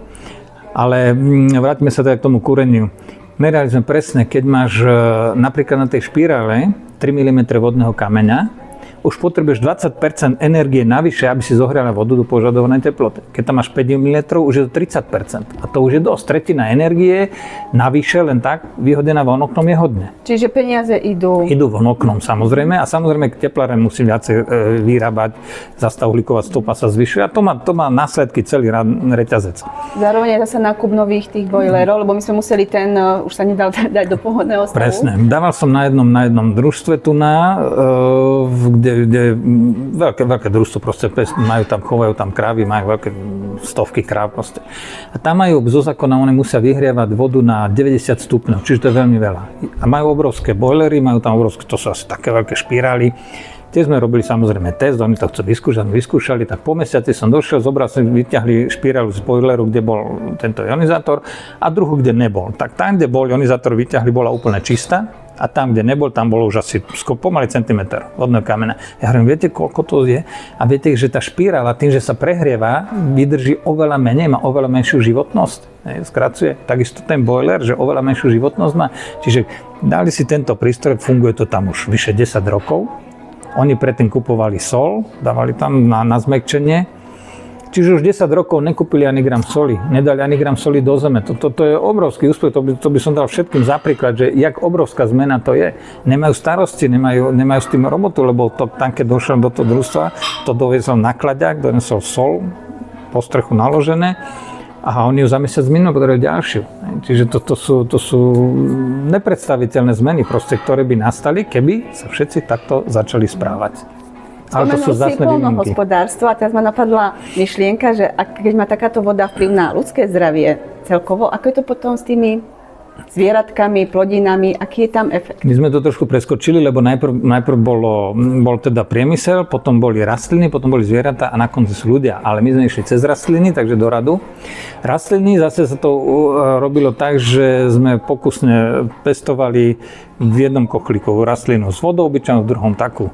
Ale vráťme sa teda k tomu kúreniu. Merali sme presne, keď máš napríklad na tej špirále 3 mm vodného kameňa, už potrebuješ 20% energie navyše, aby si zohriala vodu do požadovanej teploty. Keď tam máš 5 mm, už je to 30%. A to už je dosť. Tretina energie navyše len tak vyhodená von oknom je hodne. Čiže peniaze idú von oknom, samozrejme. A samozrejme, tepláren musí viacej vyrábať, zastav uhlíková stopa sa zvyšuje. A to má následky celý reťazec. Zároveň je zase nákup nových tých bojlerov, lebo my sme museli už sa nedal dať do pôvodného stavu. Presne. Dával som na jednom družstve tu kde veľké družstvo proste majú tam, chovajú tam krávy, majú veľké stovky kráv proste. A tam majú zo zákona, oni musia vyhrievať vodu na 90 stupňov, čiže to je veľmi veľa. A majú obrovské bojlery, majú tam obrovské, to sú asi také veľké špirály. Tie sme robili samozrejme test, oni to chcú vyskúšali, tak po mesiaci som došiel, vyťahli špirálu z bojleru, kde bol tento ionizátor a druhú, kde nebol. Tak tam, kde bol ionizátor vyťahli, bola úplne čistá. A tam, kde nebol, tam bolo už asi pomaly centimetr vodného kameňa. Ja hovorím, viete, koľko to je? A viete, že tá špirála tým, že sa prehrieva, vydrží oveľa menej, má oveľa menšiu životnosť. Skracuje. Takisto ten boiler, že oveľa menšiu životnosť má. Čiže dali si tento prístroj, funguje to tam už vyše 10 rokov. Oni predtým kupovali sol, dávali tam na zmäkčenie. Čiže už 10 rokov nekúpili ani gram soli, nedali ani gram soli do zeme. To je obrovský úspech, to by som dal všetkým za príklad, že jak obrovská zmena to je. Nemajú starosti, nemajú s tým robotu, lebo to tam, keď došiel do toho družstva, to doviezol na klaďak, donesol sol, po strechu naložené a oni ju za mesiac minul potrebujú ďalšiu. Čiže to sú nepredstaviteľné zmeny, proste, ktoré by nastali, keby sa všetci takto začali správať. Ale to sú si poľnohospodárstvo a teraz ma napadla myšlienka, že keď má takáto voda vplyv na ľudské zdravie celkovo, ako je to potom s tými zvieratkami, plodinami, aký je tam efekt? My sme to trošku preskočili, lebo najprv bol teda priemysel, potom boli rastliny, potom boli zvieratá a na konci sú ľudia. Ale my sme išli cez rastliny, takže do radu. Rastliny zase sa to robilo tak, že sme pokusne pestovali v jednom kochlíku rastlinu s vodou, obyčajnou, v druhom takú.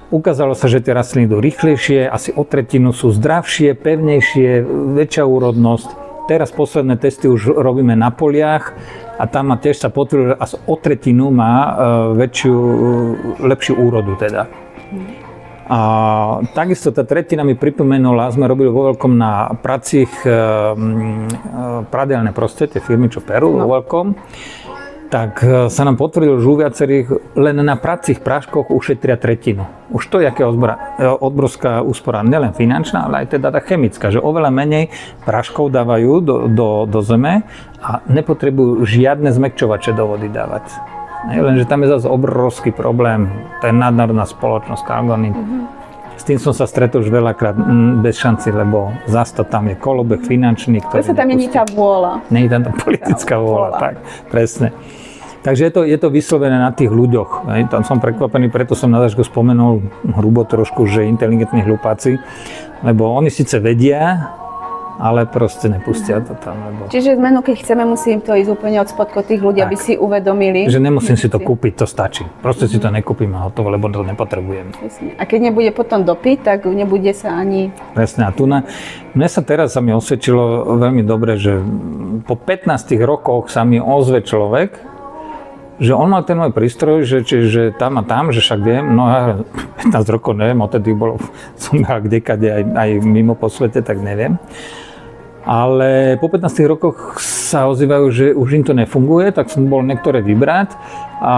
Ukázalo sa, že tie rastliny idú rýchlejšie, asi o tretinu sú zdravšie, pevnejšie, väčšia úrodnosť. Teraz posledné testy už robíme na poliach a tam tiež sa potvrdilo, že asi o tretinu má lepšiu úrodu teda. A takisto tá tretina mi pripomenula, sme robili vo veľkom na pracích pradelné proste, tie firmy, čo perú vo veľkom. Tak sa nám potvrdilo, že u viacerých len na pracích práškoch ušetria tretinu. Už to je aká obrovská úspora, nielen finančná, ale aj teda tá chemická, že oveľa menej práškov dávajú do zeme a nepotrebujú žiadne zmäkčovače do vody dávať. Lenže tam je zase obrovský problém, to je nadnárodná spoločnosť Cargony. S tým som sa stretol už veľakrát bez šanci, lebo zase tam je kolobeh finančný, ktorý... Prečo tam nie je tá vôľa? Nie je tam tá politická vôľa, tak, presne. Takže je to vyslovené na tých ľuďoch. Tam som prekvapený, preto som na začiatku spomenul hrubo trošku, že inteligentní hlupáci, lebo oni síce vedia, ale proste nepustia to tam. Lebo... Čiže zmenu, keď chceme, musím to ísť úplne od spodku tých ľudí, aby si uvedomili. Že nemusím si to kúpiť, to stačí. Proste si to nekúpim a hotovo, lebo to nepotrebujem. A keď nebude potom dopyt, tak nebude sa ani... Presne. A tu mne sa teraz mi osvedčilo veľmi dobre, že po 15 rokoch sa mi ozve človek, že on mal ten môj prístroj, že tam a tam, že však viem, no ja 15 rokov neviem, odtedy som kdekade aj mimo po svete, tak neviem. Ale po 15 rokoch sa ozývajú, že už im to nefunguje, tak som bol niektoré vybrať. A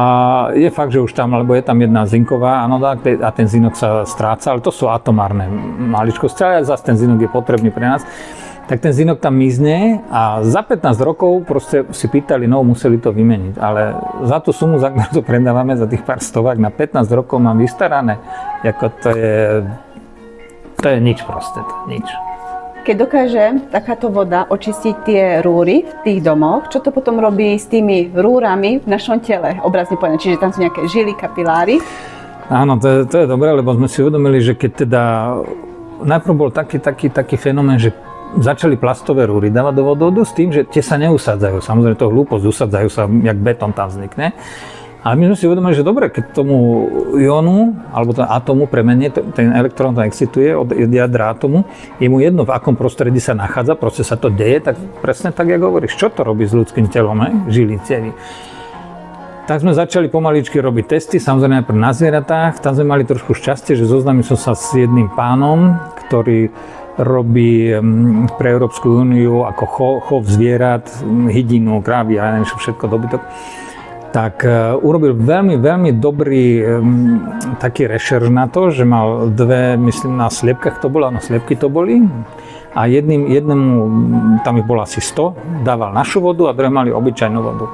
je fakt, že už tam, lebo je tam jedna zinková anoda a ten zinok sa stráca, ale to sú atomárne maličkosti, ale zase ten zinok je potrebný pre nás. Tak ten zinok tam mizne a za 15 rokov proste si pýtali, no museli to vymeniť. Ale za tú sumu, za ktorú to predávame, za tých pár stovák, na 15 rokov mám vystarané. Jako to je nič proste, nič. Keď dokáže takáto voda očistiť tie rúry v tých domoch, čo to potom robí s tými rúrami v našom tele, obrazne povedané? Čiže tam sú nejaké žily, kapiláry? Áno, to je dobré, lebo sme si uvedomili, že keď teda najprv bol taký fenomén, že začali plastové rúry dávať do vodovodu s tým, že tie sa neusádzajú. Samozrejme to hlúposť, usádzajú sa, jak betón tam vznikne. Ale my sme si uvedomili, že dobre, keď tomu ionu, alebo ten atomu premenie, ten elektrón to excituje od jadra atomu, je mu jedno, v akom prostredí sa nachádza, proste sa to deje, tak presne tak, jak hovoríš, čo to robí s ľudským telom, žily, cievy. Tak sme začali pomaličky robiť testy, samozrejme najprv na zvieratách. Tam sme mali trošku šťastie, že zoznámil som sa s jedným pánom, ktorý robí pre Európsku úniu ako chov zvierat, hydinu, krávy a neviem všetko, dobytok. Tak urobil veľmi, veľmi dobrý taký rešerš na to, že mal dve, myslím na sliepkach to bolo, na sliepky to boli. A jednému, tam ich bolo asi 100, dával našu vodu a druhé mali obyčajnú vodu.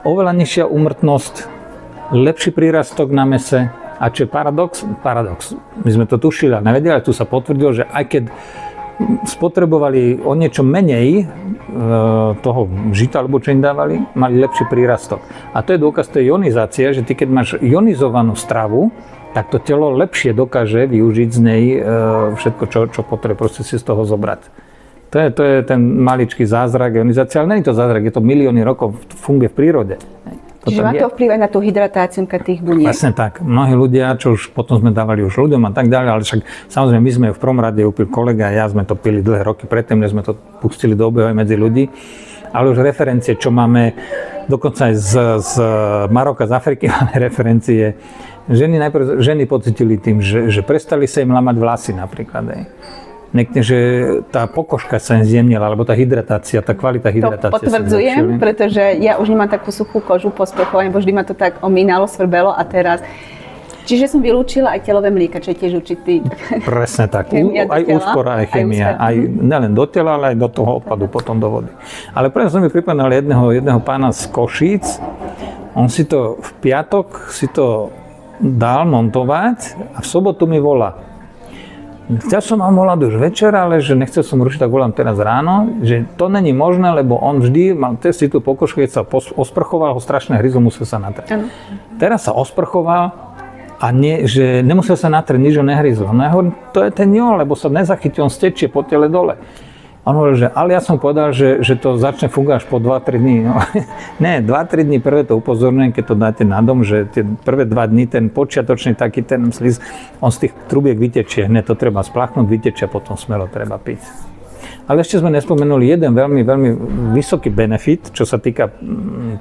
Oveľa nižšia úmrtnosť, lepší prírastok na mäse. A čo je paradox? Paradox. My sme to tušili a nevedeli, ale tu sa potvrdilo, že aj keď spotrebovali o niečo menej toho žita, alebo čo im dávali, mali lepší prírastok. A to je dôkaz tej ionizácie, že ty keď máš ionizovanú stravu, tak to telo lepšie dokáže využiť z nej všetko, čo potrebuje proste si z toho zobrať. To je ten maličký zázrak ionizácie, ale nie je to zázrak, je to milióny rokov, funguje v prírode. Čiže má to vplyv aj na tú hydratáciu tých buniek? Presne tak. Mnohí ľudia, čo už potom sme dávali už ľuďom a tak ďalej, ale však samozrejme my sme v prvom rade upil kolega a ja sme to pili dlhé roky predtým, než sme to pustili do obehu aj medzi ľudí. Ale už referencie, čo máme, dokonca aj z Maroka, z Afriky máme referencie. Ženy pocitili tým, že prestali sa im lamať vlasy napríklad. Niekde, že tá pokožka sa zjemnila, alebo tá hydratácia, tá kvalita hydratácie. To potvrdzujem, pretože ja už nemám takú suchú kožu po sprchovaní, bo vždy ma to tak omínalo, svrbelo a teraz. Čiže som vylúčila aj telové mlieka, čo je tiež určitý. Presne tak, aj úspora, aj chémia, aj nielen do tela, ale aj do toho odpadu, potom do vody. Ale preto som mi pripomenul jedného pána z Košíc, on si to v piatok dal montovať a v sobotu mi volá. Chcel som vám volať už večer, ale že nechcel som rušiť, tak volám teraz ráno, že to není možné, lebo on vždy mal testy tú pokožku, keď sa osprchoval, ho strašne hryzlo, musel sa natrieť. Teraz sa osprchoval a že nemusel sa natrieť, nič ho nehryzlo. No ja hovorím, to je ten jo, lebo sa nezachytí, on stečie po tele dole. On hovoril, že ale ja som povedal, že to začne fungovať až po 2-3 dní. No, ne, 2-3 dní prvé to upozorňujem, keď to dáte na dom, že tie prvé 2 dní, ten počiatočný taký ten sliz, on z tých trubiek vytečie, hneď to treba splachnúť, vytečie a potom smelo treba piť. Ale ešte sme nespomenuli jeden veľmi, veľmi vysoký benefit, čo sa týka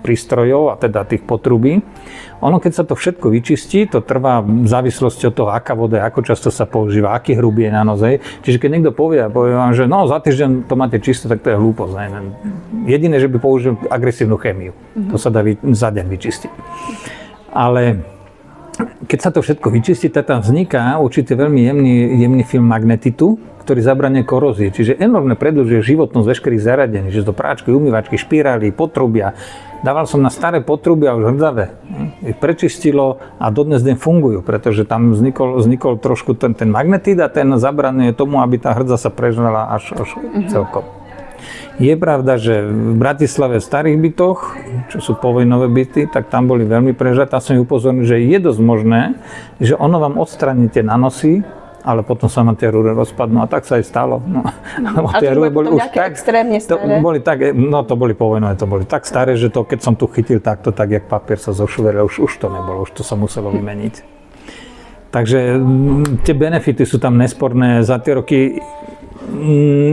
prístrojov a teda tých potrubí. Ono, keď sa to všetko vyčistí, to trvá v závislosti od toho, aká voda, ako často sa používa, aký hrubý je na noze. Čiže keď niekto povie vám, že no, za týždeň to máte čisto, tak to je hlúposť. Jediné, že by použil agresívnu chémiu. To sa dá za deň vyčistiť. Ale keď sa to všetko vyčistí, tak tam vzniká určite veľmi jemný film magnetitu, ktorý zabraňuje korózii. Čiže enormne predĺžuje životnosť veškerých zariadení, že to práčky, umývačky, špirály, potrubia. Dával som na staré potrubia už hrdzavé. Ich prečistilo a dodnes deň fungujú, pretože tam vznikol trošku ten magnetit a ten zabraňuje tomu, aby tá hrdza sa prežrala až celkom. Je pravda, že v Bratislave v starých bytoch, čo sú povojnové byty, tak tam boli veľmi prežraté. Tam som upozornil, že je dosť možné, že ono vám odstráni tie nanosy, ale potom sa na tie rúry rozpadnú a tak sa aj stalo. No. A tie rúry boli už tak extrémne staré? To boli povojnové, to boli tak staré, že to keď som tu chytil takto, tak jak papier sa zošuveril, už to nebolo, už to sa muselo vymeniť. Takže tie benefity sú tam nesporné, za tie roky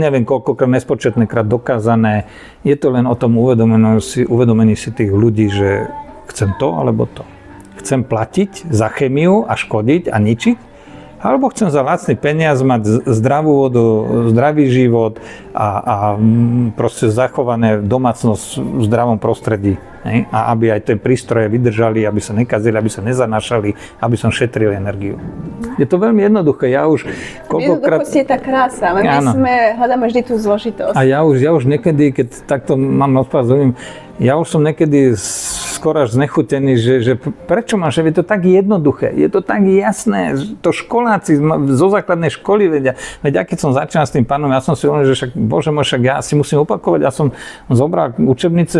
neviem koľkokrát, nespočetné krát dokázané. Je to len o tom uvedomení si tých ľudí, že Chcem to alebo to. Chcem platiť za chemiu a škodiť a ničiť, alebo chcem za lacný peniaz mať zdravú vodu, zdravý život a proste zachované domácnosť v zdravom prostredí. Ne? A aby aj tie prístroje vydržali, aby sa nekazili, aby sa nezanášali, aby som šetril energiu. Je to veľmi jednoduché. Ja už koľkokrát... Jednoduchosti je tá krása, ale my hľadáme vždy tú zložitosť. A ja už niekedy, keď takto mám odpázovým, ja už som niekedy skoro až znechutený, že prečo máš, že je to tak jednoduché, je to tak jasné, to školáci zo základnej školy vedia. Veď keď som začínal s tým pánom, ja som si hovoril, že však, bože môj, však ja si musím opakovať, ja som zobral učebnice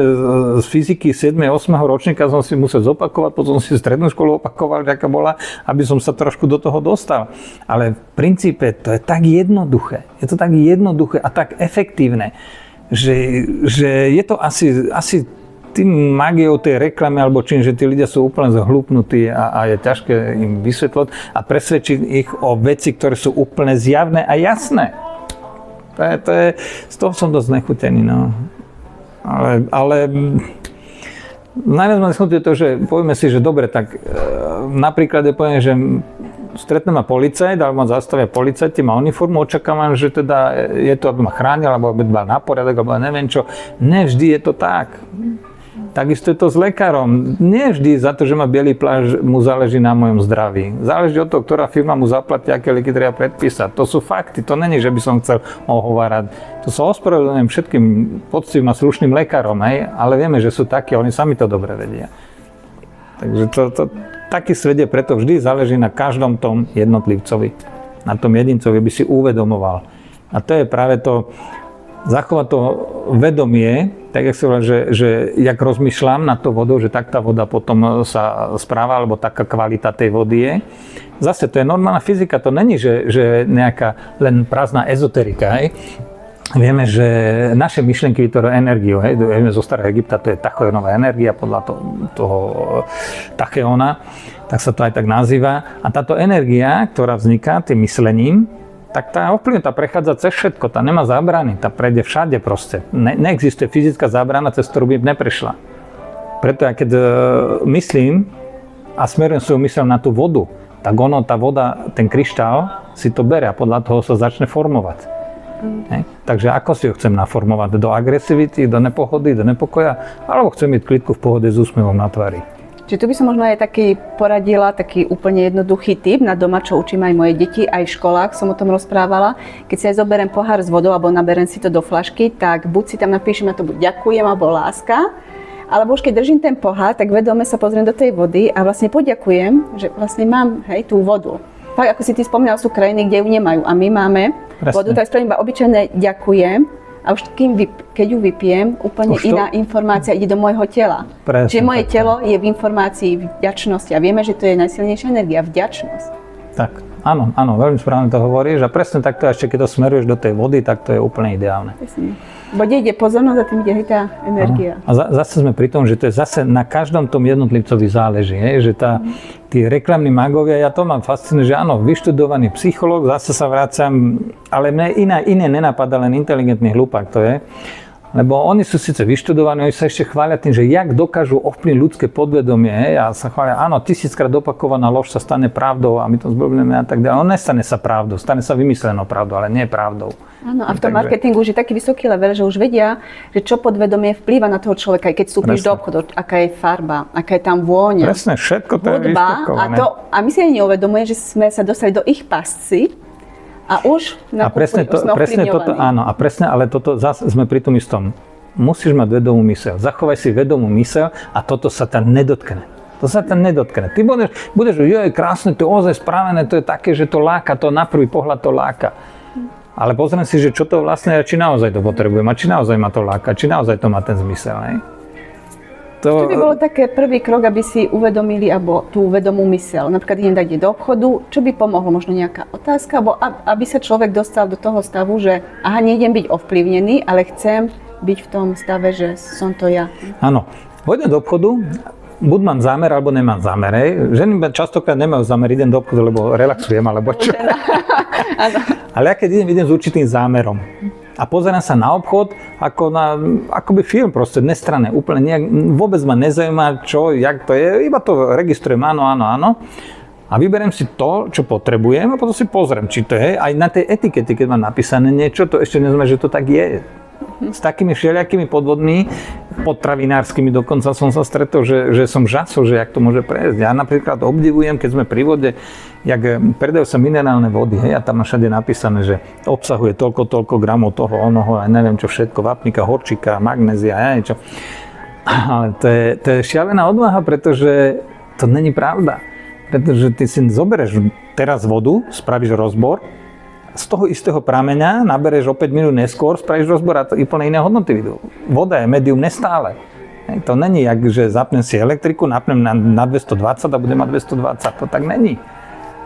z fyziky 7. 8. ročníka, som si musel zopakovať, potom si strednú školu opakoval, aká bola, aby som sa trošku do toho dostal. Ale v princípe to je tak jednoduché, je to tak jednoduché a tak efektívne, že je to asi tým mágiou tej reklamy alebo čím, že tí ľudia sú úplne zhlúpnutí a je ťažké im vysvetľovať a presvedčiť ich o veci, ktoré sú úplne zjavné a jasné. Z toho som dosť nechutený, no. Ale najviac ma nechutuje to, že povieme si, že dobre, tak napríklad poviem, že stretne ma policajt, alebo ma zastavia policajti, má uniformu, očakávam, že teda je to, aby ma chránil, alebo aby dbal na poriadok, alebo neviem čo. Nevždy je to tak. Takisto je to s lekárom. Nie vždy za to, že má biely plášť, mu záleží na mojom zdraví. Záleží od toho, ktorá firma mu zaplatí, aké lieky treba predpísať. To sú fakty, to není, že by som chcel ohovárať. To sa ospravedlňujem všetkým poctivým a slušným lekárom, hej? Ale vieme, že sú takí, oni sami to dobre vedia. Takže taký svet je, preto vždy záleží na každom tom jednotlivcovi. Na tom jedincovi by si uvedomoval. A to je práve to, zachovať to vedomie, tak jak si hovoril, že jak rozmýšľam nad tou vodou, že tak tá voda potom sa správa, alebo taká kvalita tej vody je. Zase to je normálna fyzika, to není, že nejaká len prázdna ezoterika. Hej. Vieme, že naše myšlienky vytvorujú energiu. Hej. Vieme zo starého Egypta, to je tacheonová energia, podľa toho tacheona, tak sa to aj tak nazýva. A táto energia, ktorá vzniká tým myslením, tak tá ovplyvňuje, tá prechádza cez všetko, tá nemá zábrany, tá prejde všade proste. Neexistuje fyzická zábrana, cez ktorú by neprešla. Preto ja keď myslím a smerujem svoju myseľ na tú vodu, tak tá voda, ten kryštál si to berie a podľa toho sa začne formovať. Takže ako si ho chcem naformovať? Do agresivity, do nepohody, do nepokoja? Alebo chcem byť v klidku v pohode s úsmevom na tvári? Čiže tu by som možno aj poradila taký úplne jednoduchý tip na doma, čo učím aj moje deti, aj v školách som o tom rozprávala. Keď si aj zoberiem pohár s vodou alebo naberiem si to do fľašky, tak buď si tam napíšem na to buď ďakujem alebo láska, alebo už keď držím ten pohár, tak vedome sa pozriem do tej vody a vlastne poďakujem, že vlastne mám tú vodu. Fakt, ako si ty spomínal, sú krajiny, kde ju nemajú a my máme vodu, tak spravím iba obyčajné ďakujem. A už keď ju vypijem, úplne iná informácia ide do môjho tela. Presne, čiže moje telo je v informácii vďačnosti a vieme, že to je najsilnejšia energia, vďačnosť. Tak, áno, veľmi správne to hovoríš a presne takto ešte keď to smeruješ do tej vody, tak to je úplne ideálne. Presne. Bode ide pozornosť a tým ide tá energia. A zase sme pri tom, že to je zase na každom tom jednotlivcovi záleží, že tí reklamní magovia, ja to mám fascinuje, že áno, vyštudovaný psychológ, zase sa vracam, ale mne iné nenapadá, len inteligentný hlupák to je. Lebo oni sú síce vyštudovaní, oni sa ešte chvália tým, že jak dokážu ovplyvniť ľudské podvedomie, a sa chvália, áno, 1000-krát opakovaná lož sa stane pravdou a my to zblbneme a tak ďalej. No nestane sa pravdou, stane sa vymyslenou pravdou, ale nie pravdou. Áno, a v tom marketingu už je taký vysoký level, že už vedia, že čo podvedomie vplýva na toho človeka, aj keď vstúpiš do obchodu, aká je farba, aká je tam vôňa. Presne, všetko to je vystupkované. A my si aj neuvedomujeme, že sme sa dostali do ich pasci. A už presne toto, áno, a presne, ale toto zase sme pri tom istom. Musíš mať vedomú myseľ, zachovaj si vedomú myseľ a toto sa ťa nedotkne. To sa ťa nedotkne. Ty budeš, je krásne, to je ozaj spravené, to je také, že to láka, to na prvý pohľad to láka. Ale pozriem si, že čo to vlastne, či naozaj to potrebujem, a či naozaj ma to láka, či naozaj to má ten zmysel, ne? Čo by bolo také prvý krok, aby si uvedomili alebo tú vedomú myseľ? Napríklad idem dať do obchodu, čo by pomohlo? Možno nejaká otázka? Alebo aby sa človek dostal do toho stavu, že nejdem byť ovplyvnený, ale chcem byť v tom stave, že som to ja. Áno. Pôjdem do obchodu, buď mám zámer, alebo nemám zámer. Ženy častokrát nemajú zámer, idem do obchodu, lebo relaxujem, alebo čo. Ale ja keď idem s určitým zámerom. A pozerám sa na obchod akoby film proste, nestranné, úplne nejak, vôbec ma nezaujíma čo, jak to je, iba to registrujem, áno. A vyberiem si to, čo potrebujem a potom si pozriem, či to je. Aj na tej etikete, keď mám napísané niečo, to ešte neznamená, že to tak je. S takými všelijakými podvodmi, potravinárskymi dokonca som sa stretol, že som žasol, že jak to môže prejsť. Ja napríklad obdivujem, keď sme pri vode, jak predajú sa minerálne vody, hej, a tam má všade napísané, že obsahuje toľko gramov toho, onoho, aj neviem čo všetko, vápnika, horčíka, magnézia, ja niečo. Ale to je šialená odvaha, pretože to není pravda. Pretože ty si zoberieš teraz vodu, spravíš rozbor, z toho istého prameňa nabereš o 5 minút neskôr, spravíš rozbor a to úplne iné hodnoty vidú. Voda je médium nestále. To není jak, že zapnem si elektriku, napnem na 220 a budem mať 220. To tak není.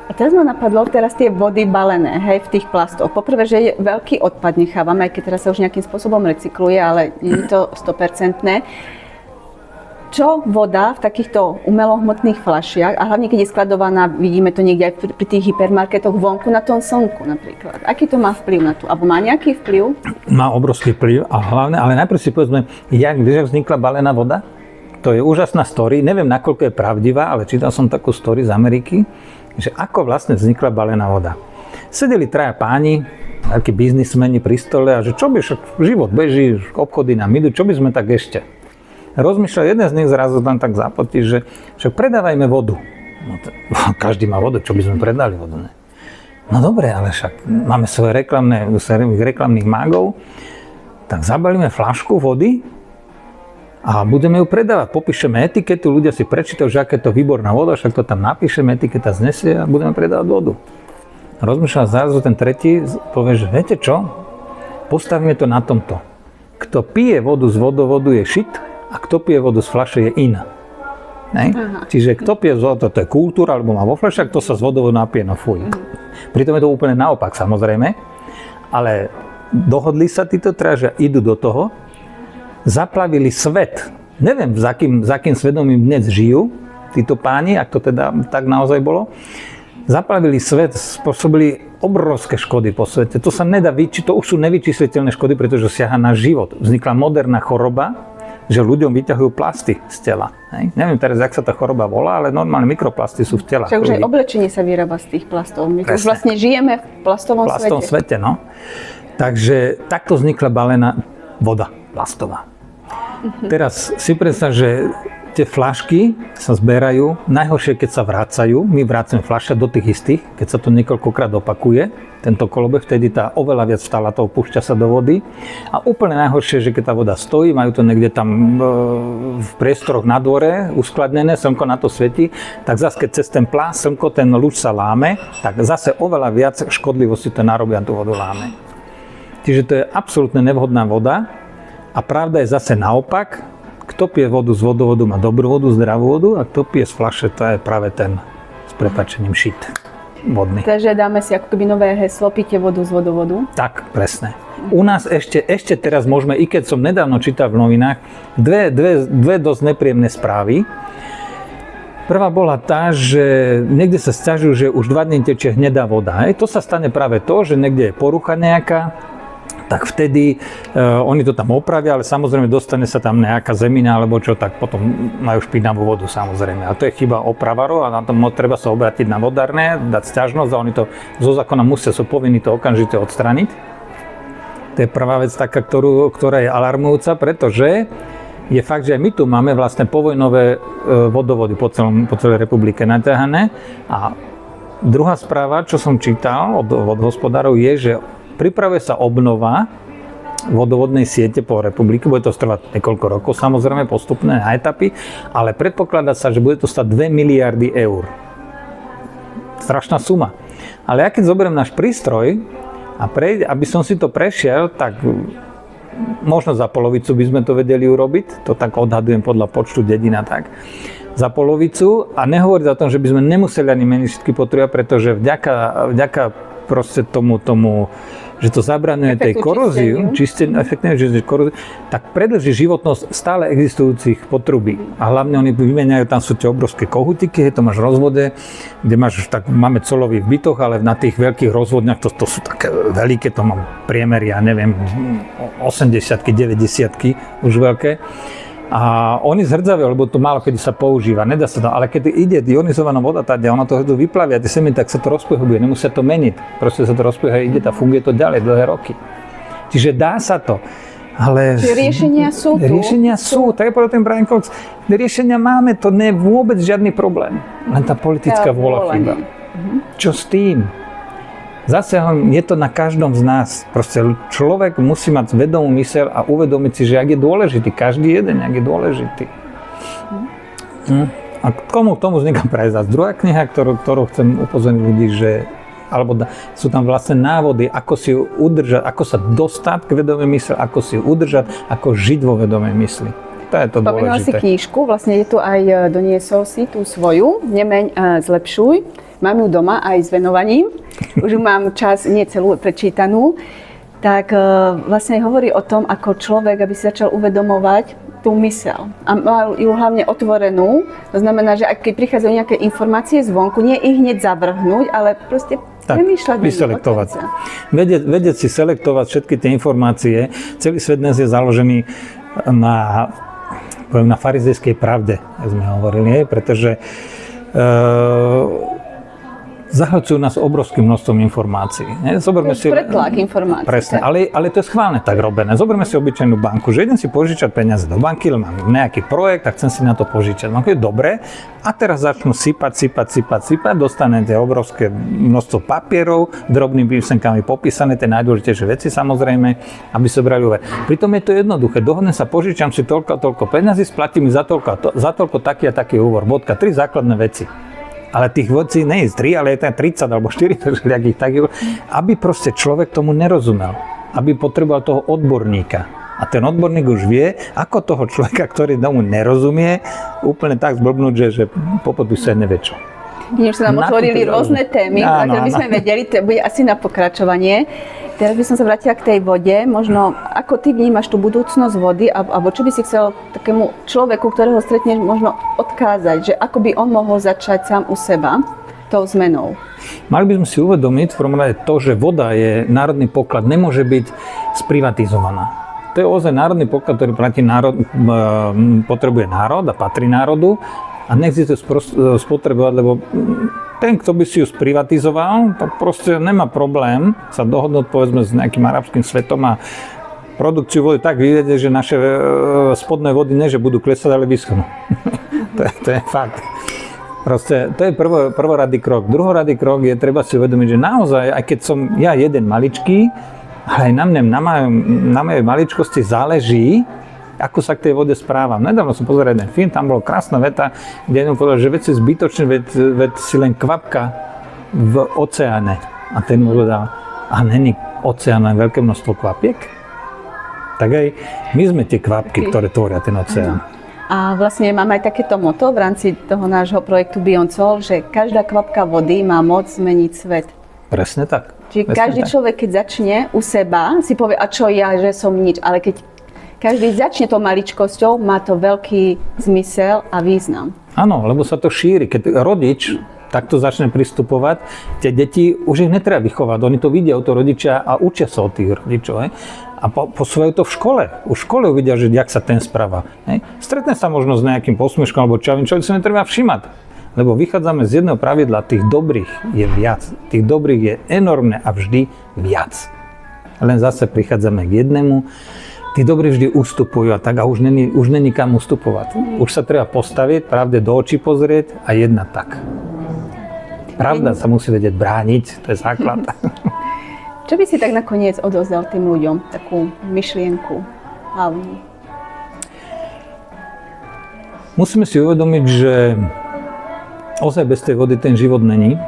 A teraz ma napadlo, teraz tie vody balené, hej, v tých plastoch. Poprvé, že je veľký odpad nechávame, aj keď teraz sa už nejakým spôsobom recykluje, ale nie je to 100%. Čo voda v takýchto umelohmotných fľašiach, a hlavne keď je skladovaná, vidíme to niekde aj pri tých hypermarketoch vonku na tom slnku napríklad. Aký to má vplyv na to? Alebo má nejaký vplyv? Má obrovský vplyv a hlavne, ale najprv si povedzme, jak vznikla balená voda? To je úžasná story, neviem nakoľko je pravdivá, ale čítal som takú story z Ameriky, že ako vlastne vznikla balená voda. Sedeli traja páni, takí biznismeni pri stole a že čo by, život beží, obchody nám idú, čo by sme tak ešte? Rozmýšľal, jeden z nich zrazu tam tak zapotí, že však predávajme vodu. No každý má vodu, čo by sme predali vodu, ne? No dobre, ale však máme svoje reklamných mágov, tak zabalíme fľašku vody a budeme ju predávať. Popíšeme etiketu, ľudia si prečítajú, že aké to výborná voda, však to tam napíšeme, etiketa znesie a budeme predávať vodu. Rozmýšľal zrazu ten tretí, povie, že viete čo? Postavíme to na tomto. Kto pije vodu z vodovodu je šit, a kto pije vodu z fľaše je iná. Čiže kto pije z vodu, to je kultúra, alebo má vo fľaše, a kto sa z vodovodu napije, no fuj. Pritom je to úplne naopak, samozrejme. Ale dohodli sa títo traja, že idú do toho, zaplavili svet. Neviem, za akým svedomím dnes žijú títo páni, ak to teda tak naozaj bolo. Zaplavili svet, spôsobili obrovské škody po svete. To sa nedá to už sú nevyčísliteľné škody, pretože siaha na život. Vznikla moderná choroba, že ľuďom vyťahujú plasty z tela. Hej? Neviem teraz, jak sa tá choroba volá, ale normálne mikroplasty sú v tele. Však už aj oblečenie sa vyrába z tých plastov. My už vlastne žijeme v plastovom svete. No. Takže takto vznikla balená voda plastová. Teraz si predstav, že tie fľašky sa zberajú, najhoršie, keď sa vracajú, my vracame fľaše do tých istých, keď sa to niekoľkokrát opakuje, tento kolobeh, vtedy tá oveľa viac vtalatov púšťa sa do vody. A úplne najhoršie, že keď tá voda stojí, majú to niekde tam v priestoroch na dvore uskladnené, slnko na to svieti, tak zase keď cez ten plás slnko, ten lúč sa láme, tak zase oveľa viac škodlivosti to narobia, tú vodu láme. Čiže to je absolútne nevhodná voda a pravda je zase naopak. Kto pije vodu z vodovodu, má dobrú vodu, zdravú vodu, a kto pije z fľaše, to je práve ten, s prepáčením, šit vodný. Takže dáme si ako keby nové heslo, pite vodu z vodovodu? Tak, presne. U nás ešte teraz môžeme, i keď som nedávno čítal v novinách, dve dosť nepríjemné správy. Prvá bola tá, že niekde sa sťažujú, že už 2 dní tečie hnedá voda. To sa stane práve to, že niekde je porucha nejaká, tak vtedy oni to tam opravia, ale samozrejme dostane sa tam nejaká zemina alebo čo, tak potom majú špinavú vodu samozrejme. A to je chyba opravarov a na tom treba sa obrátiť na vodárne, dať sťažnosť a oni to zo zákona sú povinní to okamžite odstraniť. To je prvá vec taká, ktorá je alarmujúca, pretože je fakt, že aj my tu máme vlastne povojnové vodovody po celej republike naťahané. A druhá správa, čo som čítal od hospodárov, je, že pripravuje sa obnova vodovodnej siete po republike, bude to trvať niekoľko rokov, samozrejme postupné etapy, ale predpokladá sa, že bude to stať 2 miliardy eur. Strašná suma. Ale ja keď zoberiem náš prístroj a aby som si to prešiel, tak možno za polovicu by sme to vedeli urobiť, to tak odhadujem podľa počtu dedín a tak. Za polovicu a nehovoriť o tom, že by sme nemuseli ani meniť všetky potreby, pretože vďaka proste tomu že to zabraňuje tej koróziu, tak predĺži životnosť stále existujúcich potrubí. A hlavne oni vymeniajú, tam sú tie obrovské kohutiky, to máš rozvode, kde máš, tak máme colový v bytoch, ale na tých veľkých rozvodniach, to sú také veľké, to mám priemery, ja neviem, 80-ky, 90-ky, už veľké. A oni zhrdzajú, lebo to málo kedy sa používa, nedá sa to, ale keď ide ionizovaná voda tady a ona to vyplavia, tie semeny, tak sa to rozplyhuje, nemusia to meniť. Proste sa to rozplyhuje, ide a funguje to ďalej dlhé roky. Čiže dá sa to. Ale čiže riešenia sú tu. Riešenia sú, tak je povedal ten Brian Cox, riešenia máme, to nie je vôbec žiadny problém. Len tá politická vôľa chýba. Čo s tým? Zase je to na každom z nás. Proste človek musí mať vedomú myseľ a uvedomiť si, že ak je dôležitý, každý jeden, ak je dôležitý. A k tomu vzniká práve zase druhá kniha, ktorú chcem upozorniť ľudí, že sú tam vlastne návody, ako si ju udržať, ako sa dostať k vedomej mysli, ako si ju udržať, ako žiť vo vedomej mysli. To je to dôležité. Spomínal si knižku, vlastne je tu aj, doniesol si tú svoju, Nemeň, zlepšuj. Mám ju doma aj s venovaním, už ju mám čas, nie celú prečítanú. Tak vlastne hovorí o tom, ako človek, aby si začal uvedomovať tú myseľ. A mal ju hlavne otvorenú, to znamená, že ak keď prichádzajú nejaké informácie zvonku, nie ich hneď zavrhnúť, ale proste premýšľať. Vyselektovať. Vedieť si selektovať všetky tie informácie. Celý svet dnes je založený na farizejskej pravde, ako sme hovorili, pretože zahlcujú nás obrovským množstvom informácií. Zoberme si pretlak informácií. Presne, ale to je schválne tak robené. Zoberme si obyčajnú banku, že idem si požičať peniaze do banky, lebo mám nejaký projekt a chcem si na to požičať. Banku je dobre a teraz začnú sypať, dostanete obrovské množstvo papierov, drobnými písmenkami popísané, tie najdôležitejšie veci samozrejme, aby sa brali úver. Pritom je to jednoduché. Dohodnem sa, požičam si toľko a toľko peniazy, splatím mi za toľko taký a taký úver. Bodka, 3 základné veci. Ale tých vecí nie je 3, ale je tam 30 alebo 40 takých, aby proste človek tomu nerozumel. Aby potreboval toho odborníka. A ten odborník už vie, ako toho človeka, ktorý tomu nerozumie, úplne tak zblbnúť, že popodpisuje nevie čo. Už sa nám otvorili rôzne témy, ktoré by sme vedeli, to bude asi na pokračovanie. Teraz by som sa vrátila k tej vode. Možno, ako ty vnímaš tú budúcnosť vody, alebo čo by si chcel takému človeku, ktorého stretneš, možno odkázať, že ako by on mohol začať sám u seba tou zmenou? Mali by sme si uvedomiť v prvom rade to, že voda je národný poklad, nemôže byť sprivatizovaná. To je ozaj národný poklad, ktorý potrebuje národ a patrí národu a neexistuje spotrebovať, lebo ten, kto by si ju sprivatizoval, tak proste nemá problém sa dohodnúť povedzme s nejakým arabským svetom a produkciu vody tak vyvedie, že naše spodné vody nie, že budú klesať, ale vyschnú. to je fakt. Proste, to je prvoradý krok. Druhoradý krok je treba si uvedomiť, že naozaj, aj keď som ja jeden maličký, ale aj na mojej maličkosti záleží, ako sa k tej vode správam. Nedávno som pozeral jeden film, tam bola krásna veta, kde jednom povedal, že veci zbytočné, veď si len kvapka v oceáne. A ten mu povedal, a není oceán len veľké množstvo kvapiek? Tak aj my sme tie kvapky, ktoré tvoria ten oceán. A vlastne máme aj takéto motto v rámci toho nášho projektu Bioncol, že každá kvapka vody má moc zmeniť svet. Presne tak. Čiže každý človek, keď začne u seba, si povie, a čo ja, že som nič, ale keď každý začne tou maličkosťou, má to veľký zmysel a význam. Áno, lebo sa to šíri. Keď rodič takto začne pristupovať, tie deti už ich netreba vychovať. Oni to vidia od toho rodiča a učia sa od tých rodičov. A posúvajú to v škole. Už v škole uvidia, že jak sa ten správa. Stretne sa možno s nejakým posmieškom alebo čo si netreba všimať. Lebo vychádzame z jedného pravidla, tých dobrých je viac. Tých dobrých je enormné a vždy viac. Len zase prichádzame k jednému. Tí dobrí vždy ustupujú a tak a už není kam ustupovať. Už sa treba postaviť, pravde do očí pozrieť a jednať tak. Pravda sa musí vedieť brániť, to je základ. Čo by si tak nakoniec odovzdal tým ľuďom, takú myšlienku hlavnú? Musíme si uvedomiť, že ozaj bez tej vody ten život není.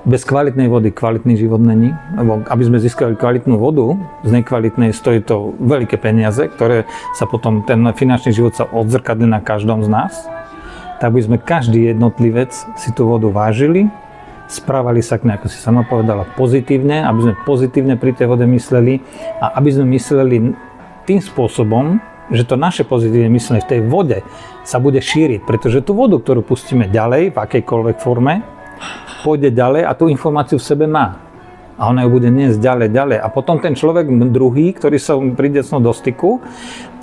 Bez kvalitnej vody kvalitný život není, lebo aby sme získali kvalitnú vodu, z nekvalitnej stojí to veľké peniaze, ktoré sa potom, ten finančný život sa odzrkadlí na každom z nás. Tak by sme každý jednotlivec si tú vodu vážili správali sa k nej, ako si sama povedala, pozitívne, aby sme pozitívne pri tej vode mysleli a aby sme mysleli tým spôsobom, že to naše pozitívne myslenie v tej vode sa bude šíriť, pretože tú vodu, ktorú pustíme ďalej, v akejkoľvek forme, pôjde ďalej a tú informáciu v sebe má. A ona ju bude niesť ďalej. A potom ten človek druhý, ktorý sa príde s ňou do styku,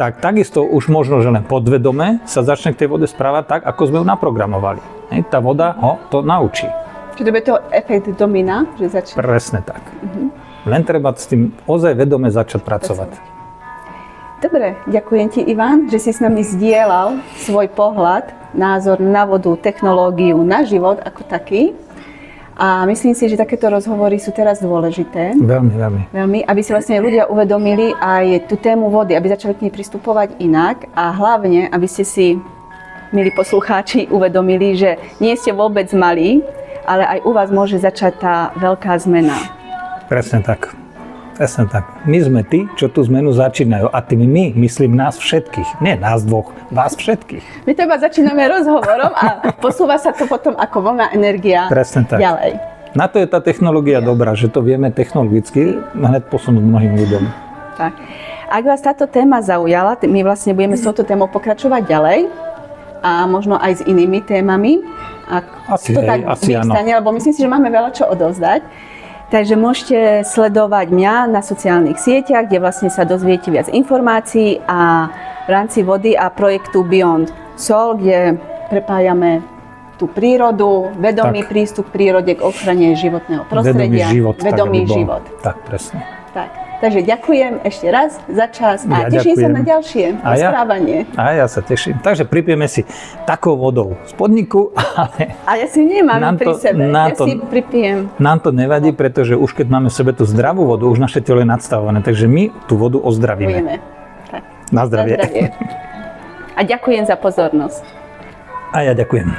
tak takisto už možno, že len podvedome sa začne k tej vode správať tak, ako sme ju naprogramovali. Hej, tá voda ho to naučí. Čiže to bude to efekt domina, že začne. Presne tak. Len treba s tým ozaj vedome začať pracovať. Dobre, ďakujem ti, Ivan, že si s nami zdieľal svoj pohľad, názor na vodu, technológiu, na život ako taký. A myslím si, že takéto rozhovory sú teraz dôležité. Veľmi, aby si vlastne ľudia uvedomili aj tú tému vody, aby začali k nej pristupovať inak a hlavne, aby ste si, milí poslucháči, uvedomili, že nie ste vôbec malí, ale aj u vás môže začať tá veľká zmena. Presne tak. My sme tí, čo tú zmenu začínajú. A tým my, myslím nás všetkých. Nie nás dvoch, vás všetkých. My to iba začíname rozhovorom a posúva sa to potom ako vlna energia ďalej. Na to je tá technológia dobrá, že to vieme technologicky hneď posunúť mnohým ľuďom. Tak. Ak vás táto téma zaujala, my vlastne budeme s touto témou pokračovať ďalej a možno aj s inými témami. Ak to tak vyvstane, lebo myslím si, že máme veľa čo odovzdať. Takže môžete sledovať mňa na sociálnych sieťach, kde vlastne sa dozviete viac informácií a v rámci vody a projektu Beyond Soul, kde prepájame tú prírodu, vedomý prístup k prírode, k ochrane životného prostredia. Vedomý život. Tak, presne. Tak. Takže ďakujem ešte raz za čas a teším sa na ďalšie rozprávanie. A ja sa teším. Takže pripijeme si takou vodou z podniku, ale... A ja si nemám pri sebe, si pripijem. Nám to nevadí, pretože už keď máme v sebe tú zdravú vodu, už naše telo je nadstavované, takže my tú vodu ozdravíme. Tak. Na zdravie. A ďakujem za pozornosť. A ja ďakujem.